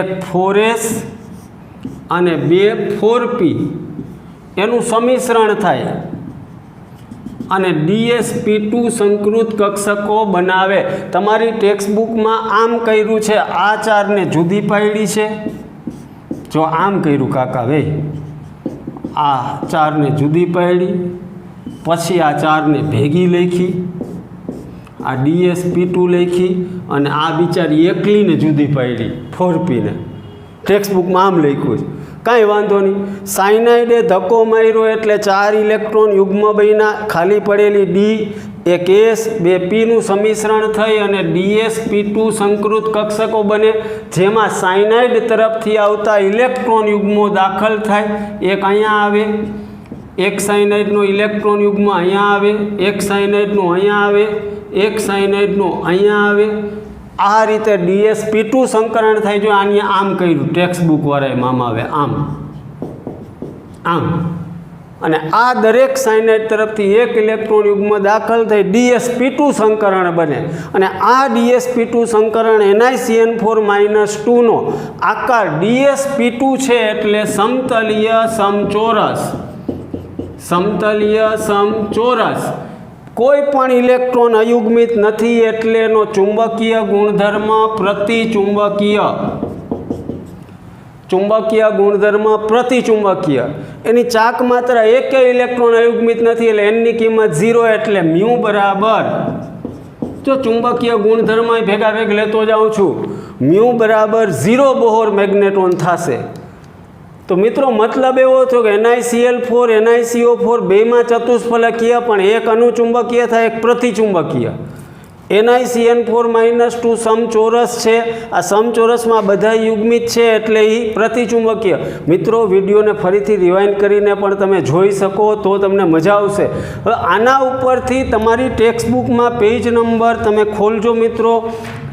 એક 4s અને 2 4p એનું સંમિશ્રણ થાય અને DsP2 સંકૃત કક્ષકો બનાવે. તમારી ટેક્સ્ટબુકમાં આમ કર્યું છે, આ 4ને જુદી પાડી છે. જો આમ કર્યું કાકા ભાઈ, આ 4ને જુદી પાડી, પછી આ 4ને ભેગી લખી, આ DsP2 લખી, અને આ બિચારી એકલીને જુદી પાડી 4pને. ટેક્સ્ટબુકમાં આમ લખ્યું છે. કાંઈ વાંધો નહીં. સાયનાઇડે ધક્કો માર્યો એટલે 4 ઇલેક્ટ્રોન યુગ્મ બન્યા, ખાલી પડેલી ડી, એક એસ, બે પીનું સમિશ્રણ થઈ અને DsP2 સંકૃત કક્ષકો બને, જેમાં સાયનાઇડ તરફથી આવતા ઇલેક્ટ્રોન યુગ્મો દાખલ થાય. એક અહીંયા આવે, એક સાયનાઇડનો ઇલેક્ટ્રોન યુગ્મ અહીંયા આવે, એક સાયનાઇડનો અહીંયા આવે, એક સાયનાઇડનો અહીંયા આવે. આ રીતે DsP2 સંકરણ થાય. જો આની આમ કર્યું ટેક્સ્ટ બુક વાળાએ મામાવે આમ આમ, અને આ દરેક સાયનાઇડ તરફથી એક ઇલેક્ટ્રોન યુગ્મ દાખલ થઈ DsP2 સંકરણ બને. અને આ DsP2 સંકરણ NiCN4-2 નો આકાર DsP2 છે એટલે સમતલીય સમચોરસ. સમતલીય સમચોરસ. કોઈ પણ ઇલેક્ટ્રોન અયુગ્મિત નથી એટલે એનો ચુંબકીય ગુણધર્મ પ્રતિચુંબકીય. ચુંબકીય ગુણધર્મ પ્રતિચુંબકીય. એની ચાક માત્ર એક ઇલેક્ટ્રોન અયુગ્મિત નથી એટલે એની કિંમત 0 એટલે મ્યુ બરાબર, જો ચુંબકીય ગુણધર્મ ભેગા ભેગ લેતો જાઉં છું, મ્યુ બરાબર 0 બોહર મેગ્નેટ્રોન થશે. તો મિત્રો મતલબ એવો થયો કે NiCl4 NiCO4 બેમાં ચતુષ્ફલકીય, પણ એક અનુચુંબકીય થાય, એક પ્રતિચુંબકીય. NiCN4-2 સમચોરસ છે. આ સમચોરસમાં બધા યુગ્મિત છે એટલે એ પ્રતિચુંબકીય. મિત્રો વિડીયોને ફરીથી રિવાઇન્ડ કરીને પણ તમે જોઈ શકો તો તમને મજા આવશે. હવે આના ઉપરથી તમારી ટેક્સ્ટબુકમાં પેજ નંબર તમે ખોલજો મિત્રો.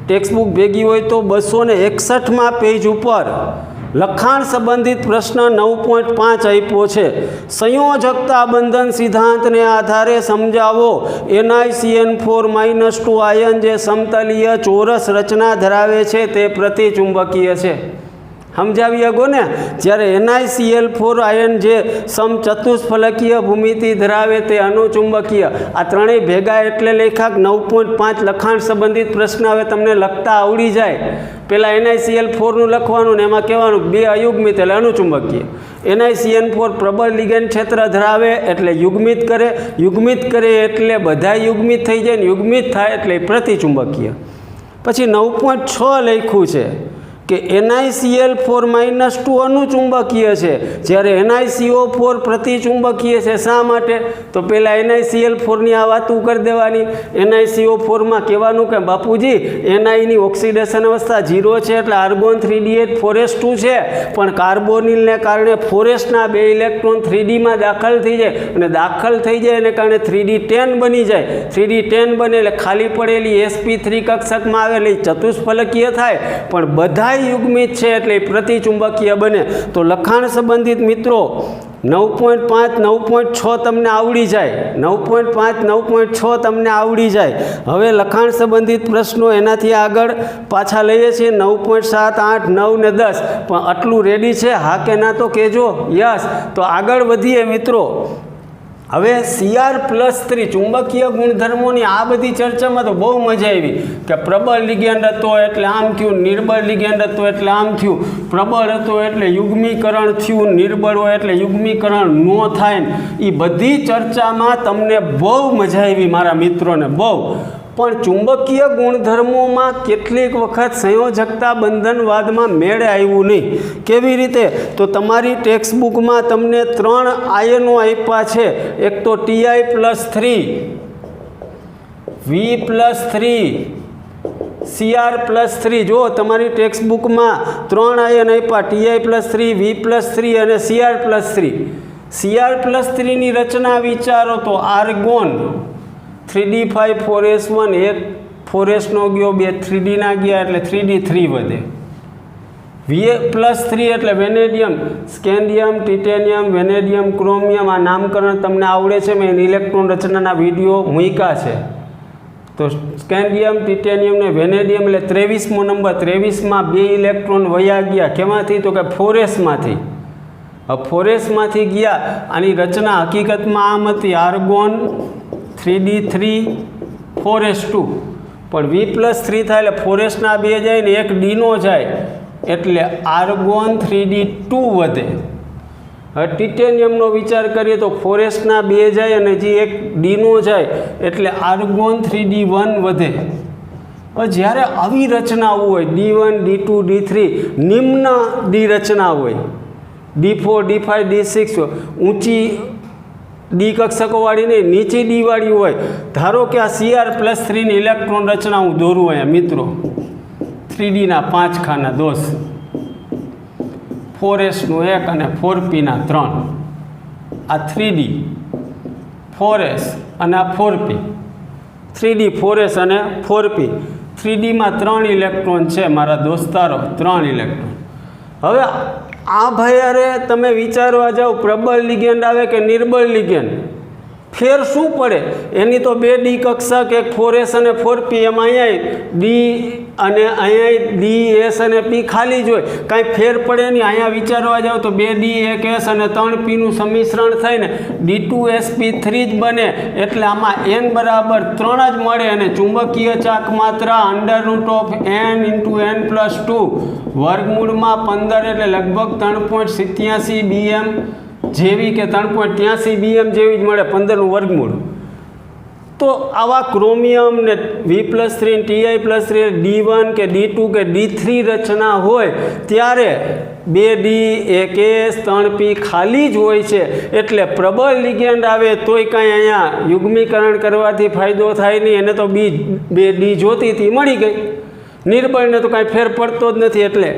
ટેક્સ્ટબુક ભેગી હોય તો 261માં પેજ ઉપર લખાણ સંબંધિત પ્રશ્ન 9.5 આપ્યો છે. સંયોજકતા બંધન સિદ્ધાંતને આધારે સમજાવો. NiCN4-2 આયન જે સમતલીય ચોરસ રચના ધરાવે છે તે પ્રતિચુંબકીય છે. સમજાવી શકો ને? જ્યારે NiCl4 આયન જે સમચતુષ્ફલકીય ભૂમિતિ ધરાવે તે અનુચુંબકીય. આ ત્રણેય ભેગા એટલે લેખાક 9.5 લખાણ સંબંધિત પ્રશ્ન હવે તમને લખતા આવડી જાય. પહેલાં NiCl4નું લખવાનું ને એમાં કહેવાનું બે અયુગ્મિત એટલે અનુચુંબકીય. NiCN4 પ્રબળ લિગેન્ડ ક્ષેત્ર ધરાવે એટલે યુગ્મિત કરે, યુગ્મિત કરે એટલે બધા યુગ્મિત થઈ જાય ને યુગ્મિત થાય એટલે પ્રતિચુંબકીય. પછી 9.6 લખ્યું છે કે NiCl4-2 અનુચુંબકીય છે, જ્યારે NiCO4 પ્રતિચુંબકીય છે. શા માટે? તો પહેલાં NiCl4ની આ વાતું કરી દેવાની. NiCO4માં કહેવાનું કે બાપુજી Niની ઓક્સિડેશન અવસ્થા 0 છે એટલે આર્ગોન 3D8 4s2 છે, પણ કાર્બોનિલને કારણે 4sના 2 ઇલેક્ટ્રોન 3Dમાં દાખલ થઈ જાય, અને દાખલ થઈ જાય એને કારણે 3D10 બની જાય. 3D10 બને એટલે ખાલી પડેલી sp3 કક્ષકમાં આવેલી ચતુષ્ફલકીય થાય, પણ બધા યુગ્મિત છે એટલે પ્રતિચુંબકીય બને. તો લખાણ સંબંધિત મિત્રો 9.5 9.6 તમને આવડી જાય. 9.5 9.6 તમને આવડી જાય. હવે લખાણ સંબંધિત પ્રશ્નો એનાથી આગળ પાછા લઈએ છીએ. 9.7 8 9 ને 10. પણ આટલું રેડી છે? હા કે ના તો કહેજો. યસ. તો આગળ વધીએ મિત્રો. હવે Cr+3 ચુંબકીય ગુણધર્મોની આ બધી ચર્ચામાં તો બહુ મજા આવી કે પ્રબળ લિગેન્ડ હતો એટલે આમ થયું, નિર્બળ લિગેન્ડ હતો એટલે આમ થયું, પ્રબળ હતો એટલે યુગ્મીકરણ થયું, નિર્બળ હોય એટલે યુગ્મીકરણ ન થાય. એ બધી ચર્ચામાં તમને બહુ મજા આવી મારા મિત્રોને, બહુ. પણ ચુંબકીય ગુણધર્મોમાં કેટલીક વખત સંયોજકતા બંધનવાદમાં મેળ આવ્યું નહીં. કેવી રીતે? તો તમારી ટેક્સ્ટબુકમાં તમને 3 આયનો આપ્યા છે. એક તો Ti+3, V+3, Cr+3. જો તમારી ટેક્સ્ટબુકમાં 3 આયન આપ્યા, Ti+3, V+3 અને Cr+3. Cr+3ની રચના વિચારો તો આર્ગોન 3d5 4s1, એક 4sનો ગયો, બે 3dના ગયા એટલે 3d3 વધે. Va+3 એટલે vanadium, scandium, titanium, vanadium, chromium. આ નામકરણ તમને આવડે છે, મેં ઇલેક્ટ્રોન રચનાના વિડીયો મૂક્યા છે. તો સ્કેન્ડિયમ, ટિટેનિયમ ને વેનેડિયમ એટલે 23મો નંબર. 23માં 2 ઇલેક્ટ્રોન વયા ગયા. કેમાંથી? તો કે 4sમાંથી. 4sમાંથી ગયા. આની રચના હકીકતમાં આમ હતી, આર્ગોન 3d3 4s2. પણ V+3 થાય એટલે 4sના 2 જાય ને એક ડીનો જાય એટલે આર્ગોન 3d2 વધે. હવે ટિટેનિયમનો વિચાર કરીએ તો 4sના 2 જાય અને જે એક ડીનો જાય એટલે આર્ગોન 3d1 વધે. હવે જ્યારે આવી રચનાઓ હોય D1 D2 D3 નિમ્ન ડી રચના હોય, D4 D5 D6 ઊંચી ડી કક્ષકોવાળી નહીં, નીચી ડીવાળી હોય. ધારો કે આ Cr+3ની ઇલેક્ટ્રોન રચના હું દોરું અહીંયા મિત્રો, 3Dના 5 ખાના દોષ, 4s નું 1 અને 4p ના 3. આ 3D 4s અને આ 4p, 3D 4s અને 4p. 3Dમાં 3 ઇલેક્ટ્રોન છે મારા દોસ્તારો, 3 ઇલેક્ટ્રોન. હવે આ ભાઈ અરે તમે વિચારવા જાઓ પ્રબળ લિગેન્ડ આવે કે નિર્બળ લિગેન્ડ, ફેર શું પડે? એની તો 2 ડી કક્ષક, એક 4s અને 4p, એમાં અહીંયા ડી અને અહીંયા DS અને P ખાલી જ હોય, કાંઈ ફેર પડે નહીં. અહીંયા વિચારવા જાઓ તો 2D 1S અને 3Pનું સંમિશ્રણ થઈને D2sp3 જ બને, એટલે આમાં n બરાબર 3 જ મળે. અને ચુંબકીય ચાક માત્રા √n × n+2 વર્ગમૂળમાં 15 એટલે લગભગ 3.87 BM જેવી કે 3.83 BM જેવી જ મળે, 15નું વર્ગમૂળ. તો આવા ક્રોમિયમ ને V+3 Ti+3 D1 કે D2 કે D3 રચના હોય ત્યારે 2D 1S 3P ખાલી જ હોય છે. એટલે પ્રબળ લિગેન્ડ આવે તોય કાંઈ અહીંયા યુગ્મીકરણ કરવાથી ફાયદો થાય નહીં, એને તો 2D જોતી હતી મળી ગઈ. નિર્બળને તો કાંઈ ફેર પડતો જ નથી. એટલે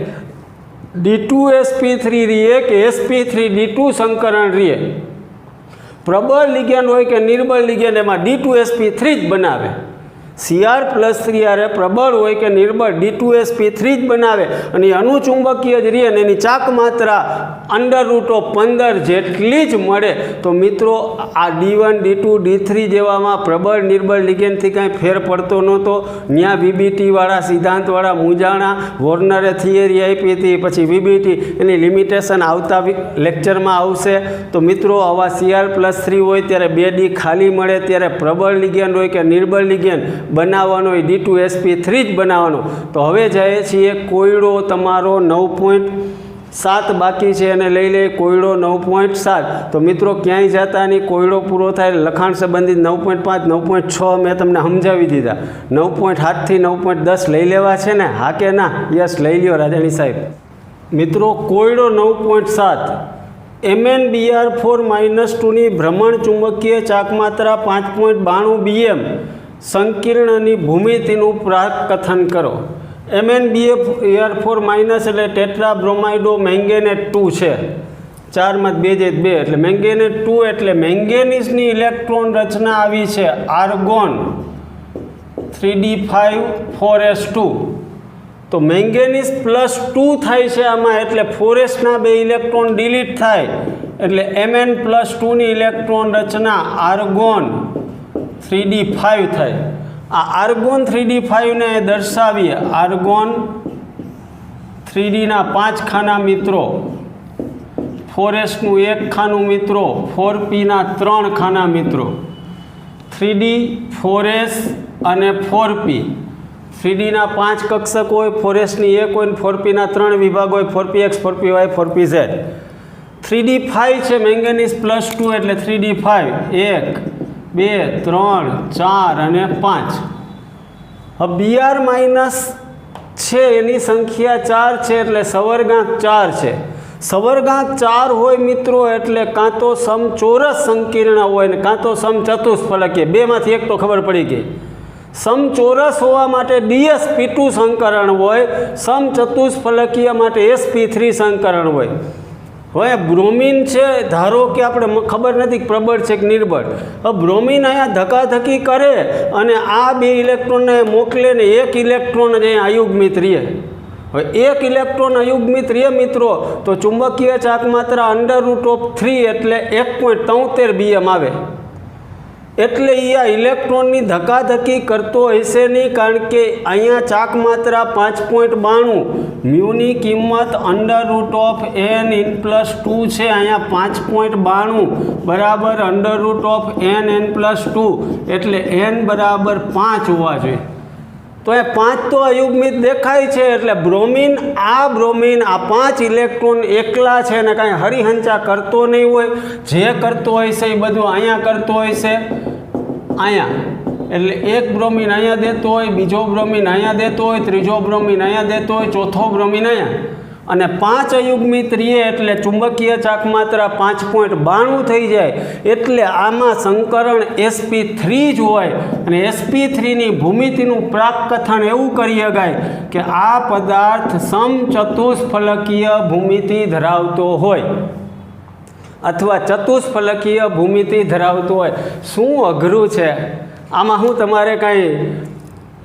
D2sp3 રીએ કે sp3D2 સંકરણ રીએ, પ્રબળ લિગેન્ડ હોય કે નિર્બળ લિગેન્ડ એમાં D2sp3 જ બનાવે. Cr+3 આરે પ્રબળ હોય કે નિર્બળ D2sp3 જ બનાવે. અને અનુચુંબકીય જ રહે ને એની ચાક માત્રા √15 જેટલી જ મળે. તો મિત્રો આ D1 D2 D3 જેવામાં પ્રબળ નિર્બળ લિગેન્ડથી કાંઈ ફેર પડતો નહોતો. ત્યાં VBT-વાળા સિદ્ધાંતવાળા મૂંઝાણા, વોર્નરે થિયરી આપી હતી, પછી VBT એની લિમિટેશન આવતા લેક્ચરમાં આવશે. તો મિત્રો આવા Cr+3 હોય ત્યારે 2D ખાલી મળે, ત્યારે પ્રબળ લિગેન્ડ હોય કે નિર્બળ લિગેન્ડ બનાવવાનો એ D2sp3 જ બનાવવાનો. તો હવે જાય છીએ કોયડો તમારો 9.7 બાકી છે અને લઈ લઈએ કોયડો 9.7. તો મિત્રો ક્યાંય જતા નહીં, કોયડો પૂરો થાય લખાણ સંબંધિત 9.5 9.6 મેં તમને સમજાવી દીધા. 9.7 થી 9.10 લઈ લેવા છે ને? હા કે ના? યસ, લઈ લ્યો રાજાણી સાહેબ. મિત્રો કોયડો 9.7 MnBr4-2ની ભ્રમણ ચુંબકીય ચાકમાત્રા 5.92 BM સંકીર્ણની ભૂમિતિનું પ્રાકથન કરો. MnBr4- એટલે ટેટ્રાબ્રોમાઇડો મેંગેનેટ 2 છે, 4 માં 2 જાય 2 એટલે મેંગેનેટ 2 એટલે મેંગેનીઝની ઇલેક્ટ્રોન રચના આવી છે આર્ગોન 3d5 4s2. તો મેંગેનીઝ +2 થાય છે આમાં, એટલે 4sના 2 ઇલેક્ટ્રોન ડિલીટ થાય, એટલે Mn+2ની ઇલેક્ટ્રોન રચના આર્ગોન 3d5 થાય. આ આર્ગોન 3d5 ને દર્શાવીએ. આર્ગોન 3dના 5 ખાના મિત્રો, 4sનું 1 ખાનું મિત્રો, 4pના 3 ખાના મિત્રો. 3d 4s અને 4p, 3dના 5 કક્ષક હોય, 4sની 1 હોય, 4pના 3 વિભાગ હોય, 4px 4py 4pz. 3d5 છે મેંગેનીઝ +2 એટલે 3d5 1 2 3 4 અને 5. હવે Br- છે એની સંખ્યા 4 છે એટલે સવર્ગાંક 4 છે. સવર્ગાંક 4 હોય મિત્રો એટલે કાં તો સમચોરસ સંકીર્ણ હોય ને કાં તો સમચતુષ્ફલકીય, બેમાંથી એક તો ખબર પડી ગઈ. સમચોરસ હોવા માટે DsP2 સંકરણ હોય, સમચતુષ્ફલકીય માટે sp3 સંકરણ હોય. હવે બ્રોમિન છે, ધારો કે આપણે ખબર નથી પ્રબળ છે કે નિર્બળ. હવે બ્રોમિન અહીંયા ધકાધકી કરે અને આ 2 ઇલેક્ટ્રોનને મોકલે ને 1 ઇલેક્ટ્રોન જ અહીંયા અયુગ્મિત રહે. હવે 1 ઇલેક્ટ્રોન અયુગ્મિત રહે મિત્રો તો ચુંબકીય ચાકમાત્રા √3 એટલે 1.73 BM આવે. એટલે એ આ ઇલેક્ટ્રોનની ધકાધકી કરતો હશે નહીં, કારણ કે અહીંયા ચાકમાત્રા 5.92, મ્યુની કિંમત √n+2 છે. અહીંયા 5.92 બરાબર √n+2 એટલે n બરાબર 5 હોવા જોઈએ. તો એ 5 તો અયુગ્મિત દેખાય છે. એટલે બ્રોમિન આ 5 ઇલેક્ટ્રોન એકલા છે ને કાંઈ હરિહંચા કરતો નહીં હોય. જે કરતો હોય છે એ બધું અહીંયા કરતો હોય છે, અહીંયા. એટલે એક બ્રોમિન અહીંયા દેતો હોય, બીજો બ્રોમિન અહીંયા દેતો હોય, ત્રીજો બ્રોમિન અહીંયા દેતો હોય, ચોથો બ્રોમિન અહીંયા. અને 5 અયુગ્મિત રહીએ એટલે ચુંબકીય ચાકમાત્રા 5.92 થઈ જાય, એટલે આમાં સંકરણ sp3 જ હોય અને sp3ની ભૂમિતિનું પ્રાકકથન એવું કરી શકાય કે આ પદાર્થ સમચતુષ્ફલકીય ભૂમિતિ ધરાવતો હોય અથવા ચતુષ્ફલકીય ભૂમિતિ ધરાવતો હોય. શું અઘરું છે આમાં? હું તમારે કાંઈ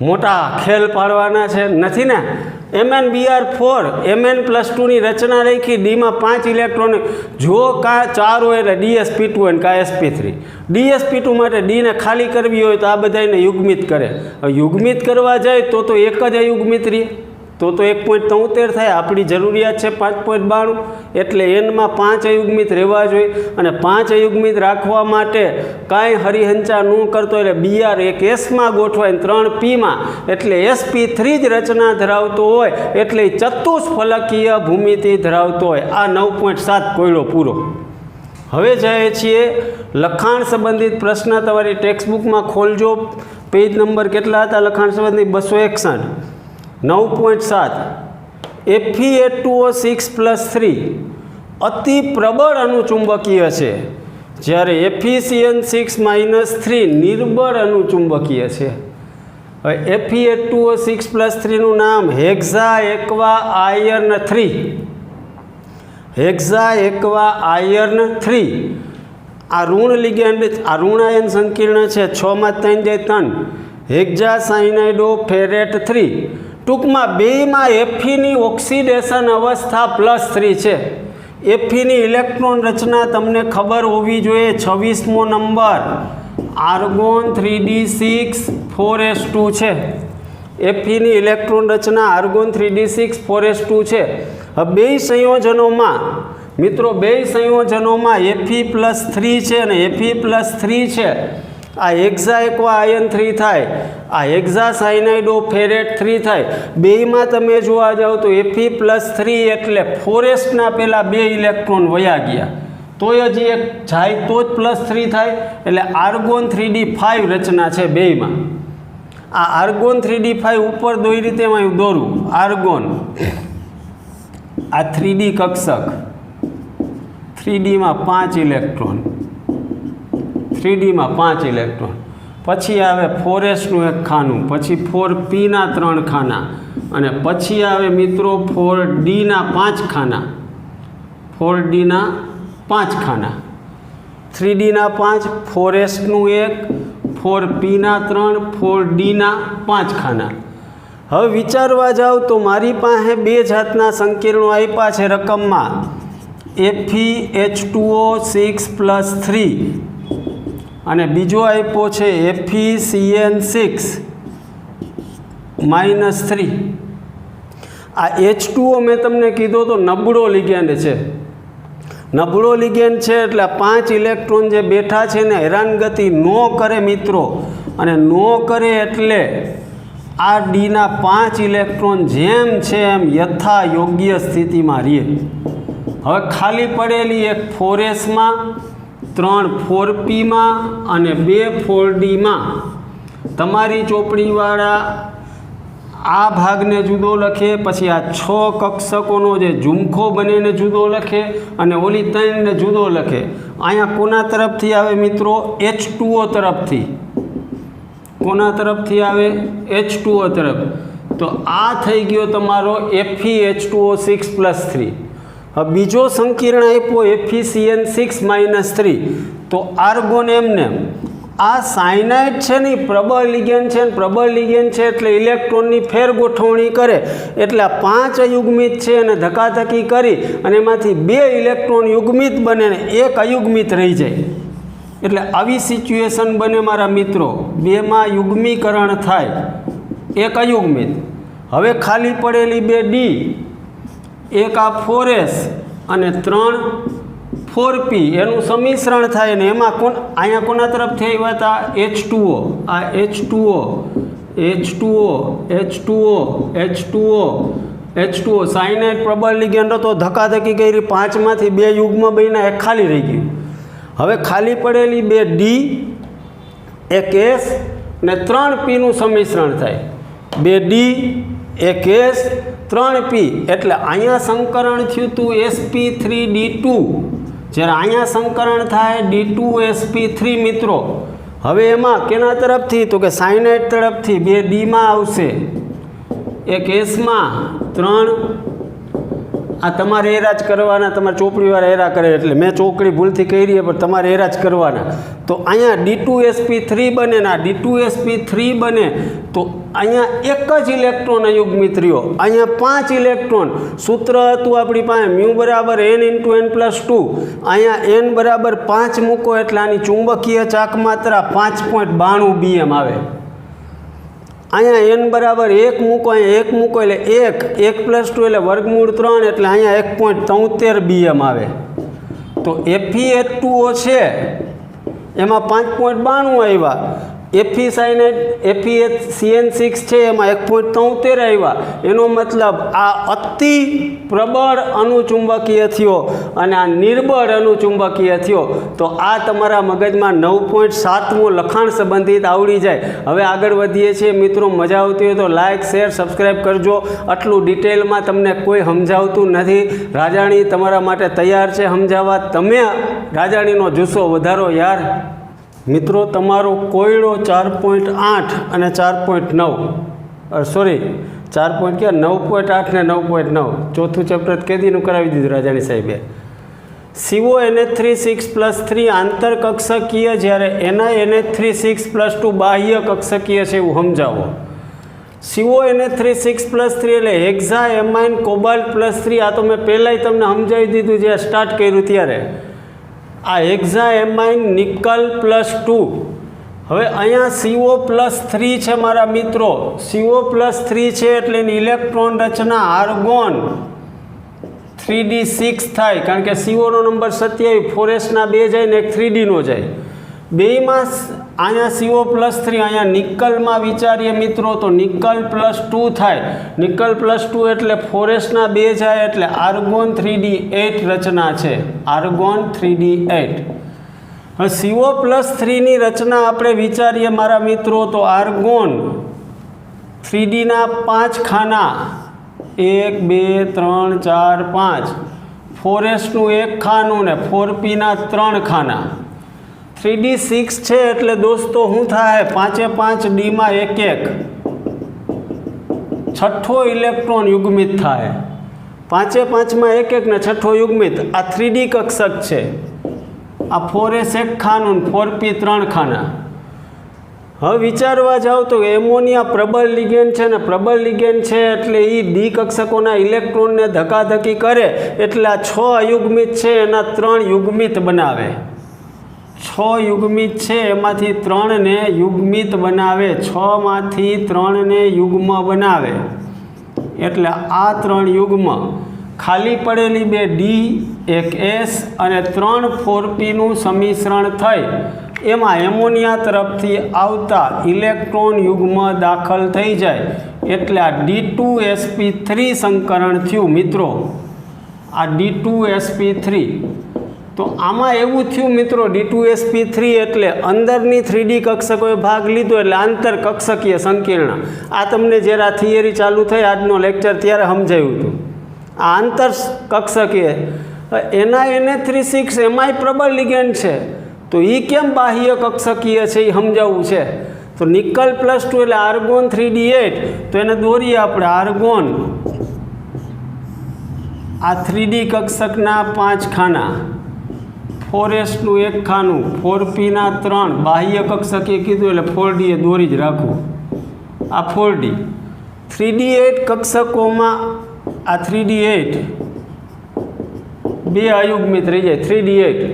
મોટા ખેલ પાડવાના છે નથી ને. MnBr4 Mn+2ની રચના લખી, ડીમાં 5 ઇલેક્ટ્રોન, જો કાં 4 હોય એટલે dsp2 હોય કાં sp3. dsp2 માટે ડીને ખાલી કરવી હોય તો આ બધાને યુગ્મિત કરે. હવે યુગ્મિત કરવા જાય તો એક જ અયુગ્મિત રહે, તો 1.73 થાય. આપણી જરૂરિયાત છે 5.92, એટલે એનમાં 5 અયુગ્મિત રહેવા જોઈએ. અને 5 અયુગ્મિત રાખવા માટે કાંઈ હરિહંચા ન કરતો, એટલે Br એક એસમાં ગોઠવાય 3 પીમાં, એટલે sp3 જ રચના ધરાવતો હોય, એટલે ચતુષ્ફલકીય ભૂમિતિ ધરાવતો હોય. આ 9.7 કોયડો પૂરો. હવે જઈએ છીએ લખાણ સંબંધિત પ્રશ્ન. તમારી ટેક્સ્ટબુકમાં ખોલજો, પેજ નંબર કેટલા હતા લખાણ સંબંધિત? 261. 9.7 Fe2O6+3 અતિ પ્રબળ અનુચુંબકીય છે, જ્યારે Fe6N6-3 નિર્બળ અનુચુંબકીય છે. હવે Fe2O6+3નું નામ hexa aqua iron 3. Hexa aqua iron 3 આ ઋણ લિગેન્ડ, આ ઋણાયન સંકીર્ણ છે. 6 માં 3 જાય 3. હેક્ઝા સાયનાઇડો ફેરેટ 3. ટૂંકમાં બેમાં એફીની ઓક્સિડેશન અવસ્થા +3 છે. એફીની ઇલેક્ટ્રોન રચના તમને ખબર હોવી જોઈએ. 26મો નંબર આર્ગોન 3d6 4s2 છે. એફીની ઇલેક્ટ્રોન રચના આર્ગોન 3d6 4s2 છે. હવે બે સંયોજનોમાં મિત્રો, બે સંયોજનોમાં Fe+3 છે અને Fe+3 છે. આ હેક્ઝા એક્વા આયન 3 થાય, આ હેક્ઝા સાયનાઇડો ફેરેટ 3 થાય. બેયમાં તમે જોવા જાઓ તો Fe+3 એટલે 4sના પહેલાં 2 ઇલેક્ટ્રોન વયા ગયા, તોય હજી એક જાય તો જ +3 થાય. એટલે આર્ગોન 3d5 રચના છે બેયમાં. આ આર્ગોન 3d5 ઉપર દોઈ રીતે હું દોરું. આર્ગોન આ 3d કક્ષક, 3dમાં 5 ઇલેક્ટ્રોન, 3dમાં 5 ઇલેક્ટ્રોન. પછી આવે 4sનું એક ખાનું, પછી 4pના 3 ખાના, અને પછી આવે મિત્રો 4dના 5 ખાના, 4dના 5 ખાના, 3dના 5, 4sનું 1, 4pના 3, 4dના 5 ખાના. હવે વિચારવા જાઓ તો મારી પાસે બે જાતના સંકીર્ણો આપ્યા છે રકમમાં. FeH2O6+3 અને બીજો આપ્યો છે FeCN6-3. આ H2O મેં તમને કીધો તો નબળો લિગેન્ડ છે. નબળો લિગેન્ડ છે એટલે 5 ઇલેક્ટ્રોન જે બેઠા છે ને હેરાનગતિ ન કરે મિત્રો, અને ન કરે એટલે આ ડીના 5 ઇલેક્ટ્રોન જેમ છે એમ યથા યોગ્ય સ્થિતિમાં રહે. હવે ખાલી પડેલી એક 4sમાં, 3 4pમાં અને 2 4dમાં. તમારી ચોપડીવાળા આ ભાગને જુદો લખે, પછી આ 6 કક્ષકોનો જે ઝુમખો બનેને જુદો લખે, અને ઓલી 3ને જુદો લખે. અહીંયા કોના તરફથી આવે મિત્રો? H2O તરફથી. કોના તરફથી આવે? H2O તરફ. તો આ થઈ ગયો તમારો FeH2O6+3. હવે બીજો સંકીર્ણ આપ્યો FeCN6-3. તો આર્ગોન એમને આ સાયનાઇડ છે ને પ્રબળ લિગેન્ડ છે, પ્રબળ લિગેન્ડ છે એટલે ઇલેક્ટ્રોનની ફેરગોઠવણી કરે, એટલે આ 5 અયુગ્મિત છે અને ધકાધકી કરી અને એમાંથી 2 ઇલેક્ટ્રોન યુગ્મિત બને ને 1 અયુગ્મિત રહી જાય. એટલે આવી સિચ્યુએશન બને મારા મિત્રો. 2માં યુગ્મીકરણ થાય, 1 અયુગ્મિત. હવે ખાલી પડેલી 2 ડી, એક આ 4s અને 3 4p એનું સમિશ્રણ થાય ને એમાં અહીંયા કોના તરફથી આવ્યા હતા? H2O. આ H2O, H2O, H2O, H2O, H2O cyanide પ્રબળ લિગેન્ડ હતો, ધકાધકી કરી 5માંથી 2 યુગ્મ બન્યા, એક ખાલી રહી ગયું. હવે ખાલી પડેલી 2 ડી, એક S ને 3p નું સમિશ્રણ થાય. 2 ડી એક એસ 3 પી એટલે અહીંયા સંકરણ થયું હતું sp3d2 જ્યારે અહીંયા સંકરણ થાય d2sp3 મિત્રો હવે એમાં કેના તરફથી તો કે સાયનાઇડ તરફથી 2 ડીમાં આવશે એક એસમાં 3 આ તમારે એરા જ કરવાના તમારે ચોપડીવાળા એરા કરે એટલે મેં ચોકડી ભૂલથી કરી પણ તમારે એરા જ કરવાના તો અહીંયા d2sp3 બને ને આ d2sp3 બને તો અહીંયા એક જ ઇલેક્ટ્રોન અયુગ્મિત રહ્યો અહીંયા 5 ઇલેક્ટ્રોન સૂત્ર હતું આપણી પાસે μ બરાબર n × n+2 અહીંયા n બરાબર 5 મૂકો એટલે આની ચુંબકીય ચાક માત્રા 5.92 bm આવે અહીંયા n બરાબર 1 મૂકો અહીંયા 1 મૂકો એટલે 1+2 એટલે વર્ગમૂળ 3 એટલે અહીંયા 1.73 bm આવે તો FeH2O છે એમાં 5.92 આવ્યા FeCN6 છે એમાં 1.73 આવ્યા એનો મતલબ આ અતિ પ્રબળ અણુચુંબકીય થયો અને આ નિર્બળ અણુચુંબકીય થયો તો આ તમારા મગજમાં 9.7મો લખાણ સંબંધિત આવડી જાય હવે આગળ વધીએ છીએ મિત્રો મજા આવતી હોય તો લાઇક શેર સબસ્ક્રાઈબ કરજો આટલું ડિટેલમાં તમને કોઈ સમજાવતું નથી રાજાણી તમારા માટે તૈયાર છે સમજાવવા તમે રાજાણીનો જુસ્સો વધારો યાર મિત્રો તમારો કોયડો 4.8 અને 4.9 સોરી 9.8 ને 9.9 ચોથું ચેપ્ટર કેદીનું કરાવી દીધું રાજાણી સાહેબે CONH3 આંતરકક્ષકીય જ્યારે NiNH3 બાહ્ય કક્ષકીય છે એવું સમજાવો CONH3 એટલે હેક્ઝા એમાઇન કોબાલ્ટ +3 આ તો મેં પહેલાંય તમને સમજાવી દીધું જે સ્ટાર્ટ કર્યું ત્યારે આ હેક્ઝા એમાઇન નિકલ +2 હવે અહીંયા CO+3 છે મારા મિત્રો CO+3 છે એટલે એની ઇલેક્ટ્રોન રચના આર્ગોન 3d6 થાય કારણ કે CO નો નંબર 27 4sના 2 જાય ને એક 3d નો જાય બેયમાં અહીંયા CO+3 અહીંયા નિકલમાં વિચારીએ મિત્રો તો નિકલ +2 થાય નિકલ +2 એટલે 4sના 2 જાય એટલે આર્ગોન 3d8 રચના છે આર્ગોન 3d8 હવે CO+3 ની રચના આપણે વિચારીએ મારા મિત્રો તો આર્ગોન 3d ના 5 ખાના 1 2 3 4 5 4s નું 1 ખાનું ને 4p ના 3 ખાના 3d6 છે એટલે દોસ્તો શું થાય 5 ડીમાં 1 છઠ્ઠો ઇલેક્ટ્રોન યુગ્મિત થાય 5માં 1 ને છઠ્ઠો યુગ્મિત આ 3d કક્ષક છે આ 4s 1 ખાનું 4p 3 ખાના હવે વિચારવા જાઓ તો એમોનિયા પ્રબળ લિગેન્ડ છે ને પ્રબળ લિગેન્ડ છે એટલે એ ડી કક્ષકોના ઇલેક્ટ્રોનને ધકાધકી કરે એટલે આ 6 અયુગ્મિત છે એના 3 યુગ્મિત બનાવે 6 યુગ્મિત છે એમાંથી 3 ને યુગ્મિત બનાવે 6 માંથી 3 ને યુગ્મ બનાવે એટલે આ 3 યુગ્મ ખાલી પડેલી 2 ડી 1 એસ અને 3 4p નું સમિશ્રણ થઈ એમાં એમોનિયા તરફથી આવતા ઇલેક્ટ્રોન યુગ્મ દાખલ થઈ જાય એટલે આ D2sp3 સંકરણ થયું મિત્રો આ D2sp3 તો આમાં એવું થયું મિત્રો D2sp3 એટલે અંદરની 3D કક્ષકોએ ભાગ લીધો એટલે આંતરકક્ષકીય સંકીર્ણ આ તમને જ્યારે આ થિયરી ચાલુ થઈ આજનો લેક્ચર ત્યારે સમજાયું હતું આ આંતરકક્ષકીય NiNH3 એમાંય પ્રબળ લિગેન્ડ છે તો એ કેમ બાહ્ય કક્ષકીય છે એ સમજાવવું છે તો નિકલ +2 એટલે આર્ગોન 3d8 તો એને દોરીએ આપણે આર્ગોન આ 3D કક્ષકના 5 ખાના 4s નું 1 ખાનું 4p ના 3 બાહ્ય કક્ષકીય કીધું એટલે 4d એ દોરી જ રાખવું આ 4d 3d8 કક્ષકોમાં આ 3d8 2 અયુગ્મિત રહી જાય 3d8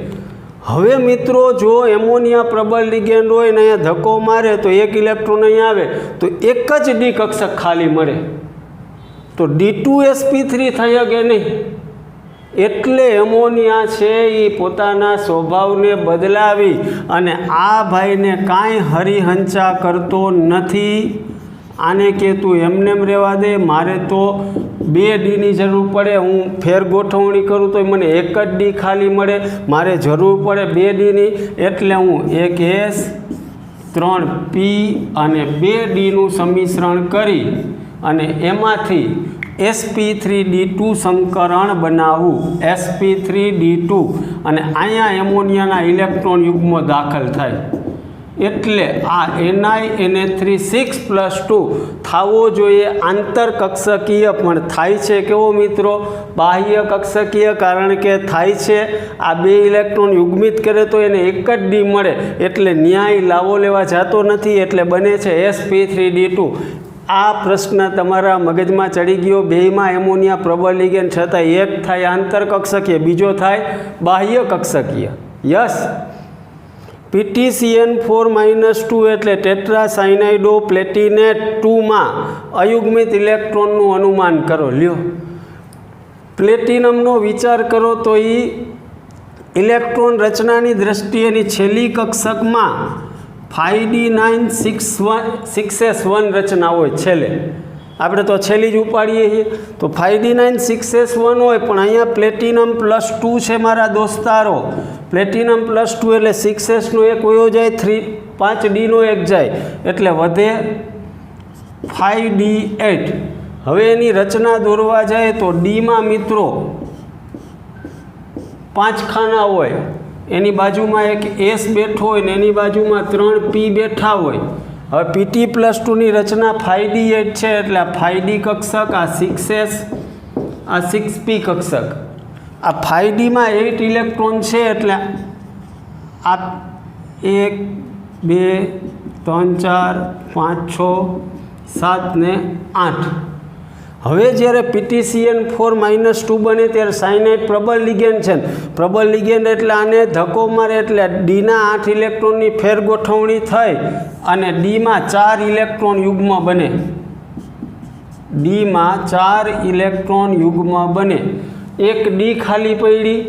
હવે મિત્રો જો એમોનિયા પ્રબળ લિગેન્ડ હોય ને અહીંયા ધક્કો મારે તો 1 ઇલેક્ટ્રોન અહીં આવે તો એક જ ડી કક્ષક ખાલી મળે તો D2sp3 થઈ શકે નહીં એટલે એમોનિયા છે એ પોતાના સ્વભાવને બદલાવી અને આ ભાઈને કાંઈ હરિહંચા કરતો નથી આને કે તું એમનેમ રહેવા દે મારે તો 2 ડીની જરૂર પડે હું ફેર ગોઠવણી કરું તો મને 1 જ ડી ખાલી મળે મારે જરૂર પડે 2 ડીની એટલે હું 1s 3p અને 2 ડીનું સમિશ્રણ કરી અને એમાંથી sp3d2 સંકરણ બનાવવું, sp3d2, અને અહીંયા એમોનિયાના ઇલેક્ટ્રોન યુગ્મો દાખલ થાય. એટલે આ NiNA3 6+2 થવો જોઈએ આંતરકક્ષકીય, પણ થાય છે કેવો મિત્રો? બાહ્ય કક્ષકીય, કારણ કે થાય છે આ બે ઇલેક્ટ્રોન યુગ્મિત કરે તો એને એક જ ડી મળે, એટલે ન્યાય લાવો લેવા જતો નથી, એટલે બને છે sp3d2. આ પ્રશ્ન તમારા મગજમાં ચડી ગયો. બેયમાં એમોનિયા પ્રબળ લિગેન્ડ છતાં એક થાય આંતરકક્ષકીય, બીજો થાય બાહ્ય કક્ષકીય. યસ. PtCN4-2 એટલે ટેટ્રાસાયનાઇડો પ્લેટિનેટ 2માં અયુગ્મિત ઇલેક્ટ્રોનનું અનુમાન કરો. લ્યો, પ્લેટિનમનો વિચાર કરો તો એ ઇલેક્ટ્રોન રચનાની દ્રષ્ટિએની છેલ્લી કક્ષકમાં 5d9 6s1 રચના હોય છેલ્લે. આપણે તો છેલ્લી જ ઉપાડીએ છીએ, તો 5d9 6s1 હોય, પણ અહીંયા પ્લેટિનમ +2 છે મારા દોસ્તારો. પ્લેટિનમ +2 એટલે 6sનો એક વયો જાય, 5dનો એક જાય, એટલે વધે 5d8. હવે એની રચના દોરવા જાય તો ડીમાં મિત્રો 5 ખાના હોય, એની બાજુમાં એક S બેઠો હોય ને એની બાજુમાં 3 P બેઠા હોય. હવે Pt+2ની રચના 5d8 છે, એટલે આ 5d કક્ષક, આ 6s, આ 6p કક્ષક. આ 5dમાં 8 ઇલેક્ટ્રોન છે, એટલે આ 1 2 3 4 5 6 7 ને 8. હવે જ્યારે PtCN4-2 બને ત્યારે સાયનાઇડ પ્રબળ લિગેન્ડ છે. પ્રબળ લિગેન્ડ એટલે આને ધક્કો મારે એટલે ડીના 8 ઇલેક્ટ્રોનની ફેરગોઠવણી થઈ અને ડીમાં 4 ઇલેક્ટ્રોન યુગ્મ બને. ડીમાં 4 ઇલેક્ટ્રોન યુગ્મ બને. એક ડી ખાલી પડી,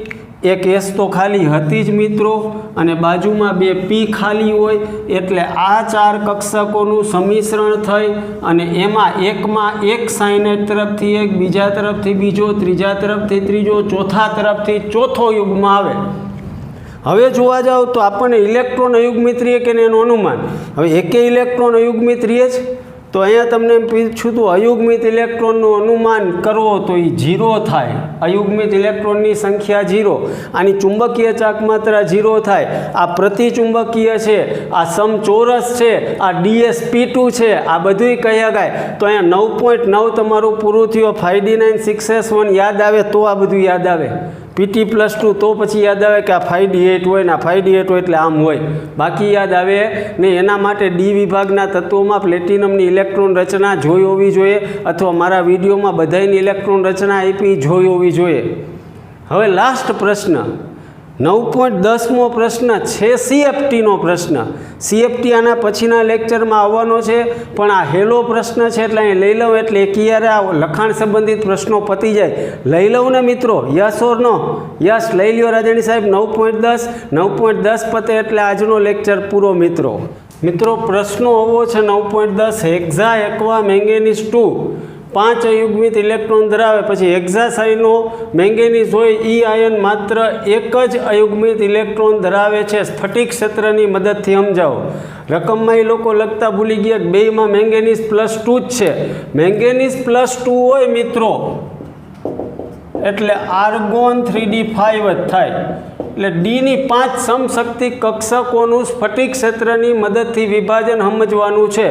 એક S તો ખાલી હતી જ મિત્રો, અને બાજુમાં 2 P ખાલી હોય, એટલે આ 4 કક્ષકોનું સંમિશ્રણ થઈ અને એમાં એકમાં એક સાયનાઇડ તરફથી એક, બીજા તરફથી બીજો, ત્રીજા તરફથી ત્રીજો, ચોથા તરફથી ચોથો યુગ્મ આવે. હવે જોવા જાઓ તો આપણને ઇલેક્ટ્રોન અયુગ્મિત રહીએ કે એનું અનુમાન. હવે એકે ઇલેક્ટ્રોન અયુગ્મિત રહીએ જ, તો અહીંયા તમને એમ પૂછ્યું હતું અયુગ્મિત ઇલેક્ટ્રોનનું અનુમાન કરો તો એ 0 થાય. અયુગ્મિત ઇલેક્ટ્રોનની સંખ્યા 0. આની ચુંબકીય ચાકમાત્રા 0 થાય. આ પ્રતિચુંબકીય છે, આ સમચોરસ છે, આ dsp2 છે, આ બધુંય કહી શકાય. તો અહીંયા 9.9 તમારું પૂરું થયું. 5d9 6s1 યાદ આવે તો આ બધું યાદ આવે. Pt+2 તો પછી યાદ આવે કે આ 5d8 હોય ને આ 5d8 હોય એટલે આમ હોય, બાકી યાદ આવે નહીં. એના માટે ડી વિભાગના તત્વોમાં પ્લેટિનમની ઇલેક્ટ્રોન રચના જોઈ હોવી જોઈએ, અથવા મારા વિડીયોમાં બધાની ઇલેક્ટ્રોન રચના આપી જોઈ હોવી જોઈએ. હવે લાસ્ટ પ્રશ્ન, 9.10મો પ્રશ્ન છે CFTનો પ્રશ્ન. CFT આના પછીના લેક્ચરમાં આવવાનો છે, પણ આ હેલો પ્રશ્ન છે એટલે અહીં લઈ લઉં, એટલે ક્યારે આ લખાણ સંબંધિત પ્રશ્નો પતી જાય. લઈ લઉં ને મિત્રો? Yes or no? યસ, લઈ લ્યો રાજાણી સાહેબ. 9.10 પતે એટલે આજનો લેક્ચર પૂરો મિત્રો. મિત્રો પ્રશ્નો આવો છે 9.10. હેક્ઝા એક્વા મેંગેનીઝ 2 5 અયુગ્મિત ઇલેક્ટ્રોન ધરાવે, પછી હેક્ઝાસાયનો મેંગેનીઝ હોય, ઈ આયન માત્ર એક જ અયુગ્મિત ઇલેક્ટ્રોન ધરાવે છે. સ્ફટિક ક્ષેત્રની મદદથી સમજાવો. રકમમાં એ લોકો લખતા ભૂલી ગયા કે બેયમાં મેંગેનીઝ +2 જ છે. મેંગેનીઝ +2 હોય મિત્રો એટલે આર્ગોન 3d5 જ થાય. એટલે ડીની 5 સમશક્તિ કક્ષકોનું સ્ફટિક ક્ષેત્રની મદદથી વિભાજન સમજવાનું છે.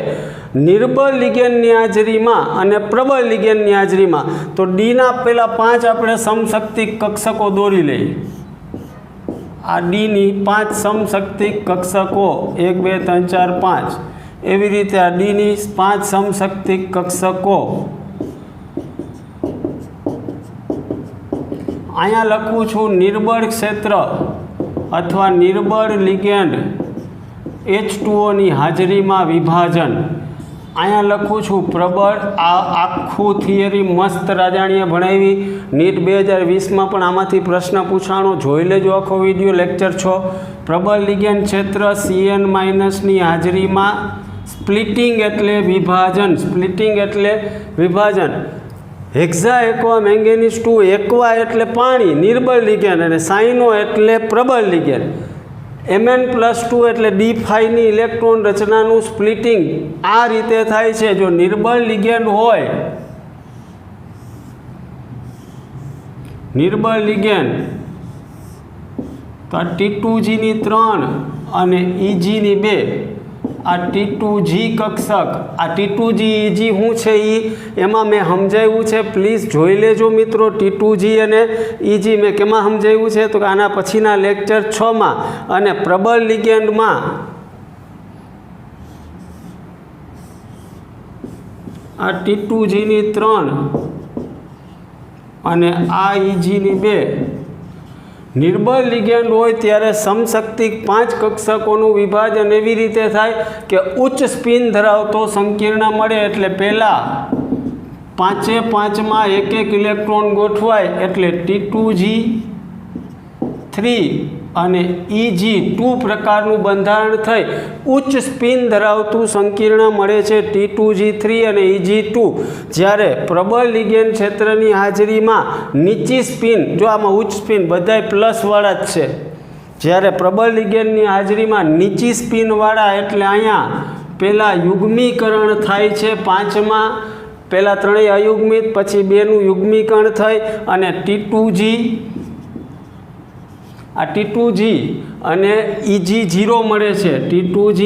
નિર્બળ લિગેન્ડની હાજરીમાં અને પ્રબળ લિગેન્ડની હાજરીમાં. તો ડીના પહેલાં 5 આપણે સમશક્તિ કક્ષકો દોરી લઈએ. આ ડીની 5 સમશક્તિ કક્ષકો 1 2 3 4 5. એવી રીતે આ ડીની 5 સમશક્તિ કક્ષકો અહીંયા લખું છું. નિર્બળ ક્ષેત્ર અથવા નિર્બળ લિગેન્ડ H2Oની હાજરીમાં વિભાજન. અહીંયા લખું છું પ્રબળ. આ આખું થિયરી મસ્ત રાજાણીએ ભણાવી. નીટ 2020માં પણ આમાંથી પ્રશ્ન પૂછાણો, જોઈ લેજો આખો વિડીયો, લેક્ચર 6. પ્રબળ લિગેન્ડ ક્ષેત્ર CN- હાજરીમાં સ્પ્લિટિંગ એટલે વિભાજન. સ્પ્લિટિંગ એટલે વિભાજન. હેક્ઝા એક્વા મેંગેનીઝ 2 એક્વા એટલે પાણી, નિર્બળ લિગેન્ડ, અને સાયનો એટલે પ્રબળ લિગેન્ડ. Mn+2 એટલે D5ની ઇલેક્ટ્રોન રચનાનું સ્પ્લિટિંગ આ રીતે થાય છે. જો નિર્બળ લિગેન્ડ હોય, નિર્બળ લિગેન્ડ તો આ T2G ની 3 અને EG ની 2, આ T2G કક્ષક, આ T2G EG શું છે એમાં મેં સમજાવ્યું છે, પ્લીઝ જોઈ લેજો મિત્રો. T2G અને EG મેં કેમાં સમજાવ્યું છે તો કે આના પછીના લેક્ચર 6માં. અને પ્રબળ લિગેન્ડમાં આ T2G ની 3 અને આ EG ની 2. નિર્બળ લિગેન્ડ હોય ત્યારે સમશક્તિક 5 કક્ષકોનું વિભાજન એવી રીતે થાય કે ઉચ્ચ સ્પિન ધરાવતો સંકીર્ણ મળે. એટલે પહેલાં 5-5માં એક ઇલેક્ટ્રોન ગોઠવાય એટલે T2G3 અને EG2 પ્રકારનું બંધારણ થઈ ઉચ્ચ સ્પિન ધરાવતું સંકીર્ણ મળે છે T2G3 અને EG2. જ્યારે પ્રબળ લિગેન્ડ ક્ષેત્રની હાજરીમાં નીચી સ્પિન, જો આમાં ઉચ્ચ સ્પિન બધાય પ્લસવાળા જ છે, જ્યારે પ્રબળ લિગેન્ડની હાજરીમાં નીચી સ્પિનવાળા એટલે અહીંયા પહેલાં યુગ્મીકરણ થાય છે 5માં, પહેલાં 3 અયુગ્મિત, પછી 2નું યુગ્મીકરણ થઈ અને T2G અને EG0 મળે છે. T2G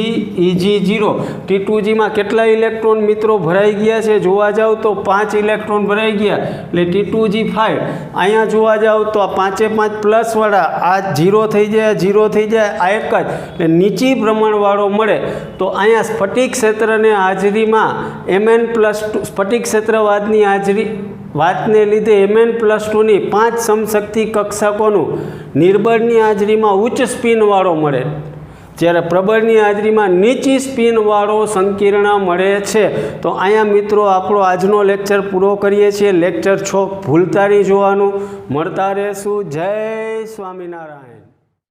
EG0. T2Gમાં કેટલા ઇલેક્ટ્રોન મિત્રો ભરાઈ ગયા છે જોવા જાવ તો 5 ઇલેક્ટ્રોન ભરાઈ ગયા એટલે T2G5. અહીંયા જોવા જાવ તો આ 5-5 પ્લસવાળા આ 0 થઈ જાય, 0 થઈ જાય, આ એક જ એટલે નીચી ભ્રમણવાળો મળે. તો અહીંયા સ્ફટિક ક્ષેત્રને હાજરીમાં Mn+2 સ્ફટિક ક્ષેત્રવાદની વાતને લીધે Mn+2ની 5 સમશક્તિ કક્ષકોનું નિર્બળની હાજરીમાં ઉચ્ચ સ્પિનવાળો મળે, જ્યારે પ્રબળની હાજરીમાં નીચી સ્પિનવાળો સંકીર્ણ મળે છે. તો અહીંયા મિત્રો આપણો આજનો લેક્ચર પૂરો કરીએ છીએ. લેક્ચર 6 ભૂલતા નહીં જોવાનું. મળતા રહેશું. જય સ્વામિનારાયણ.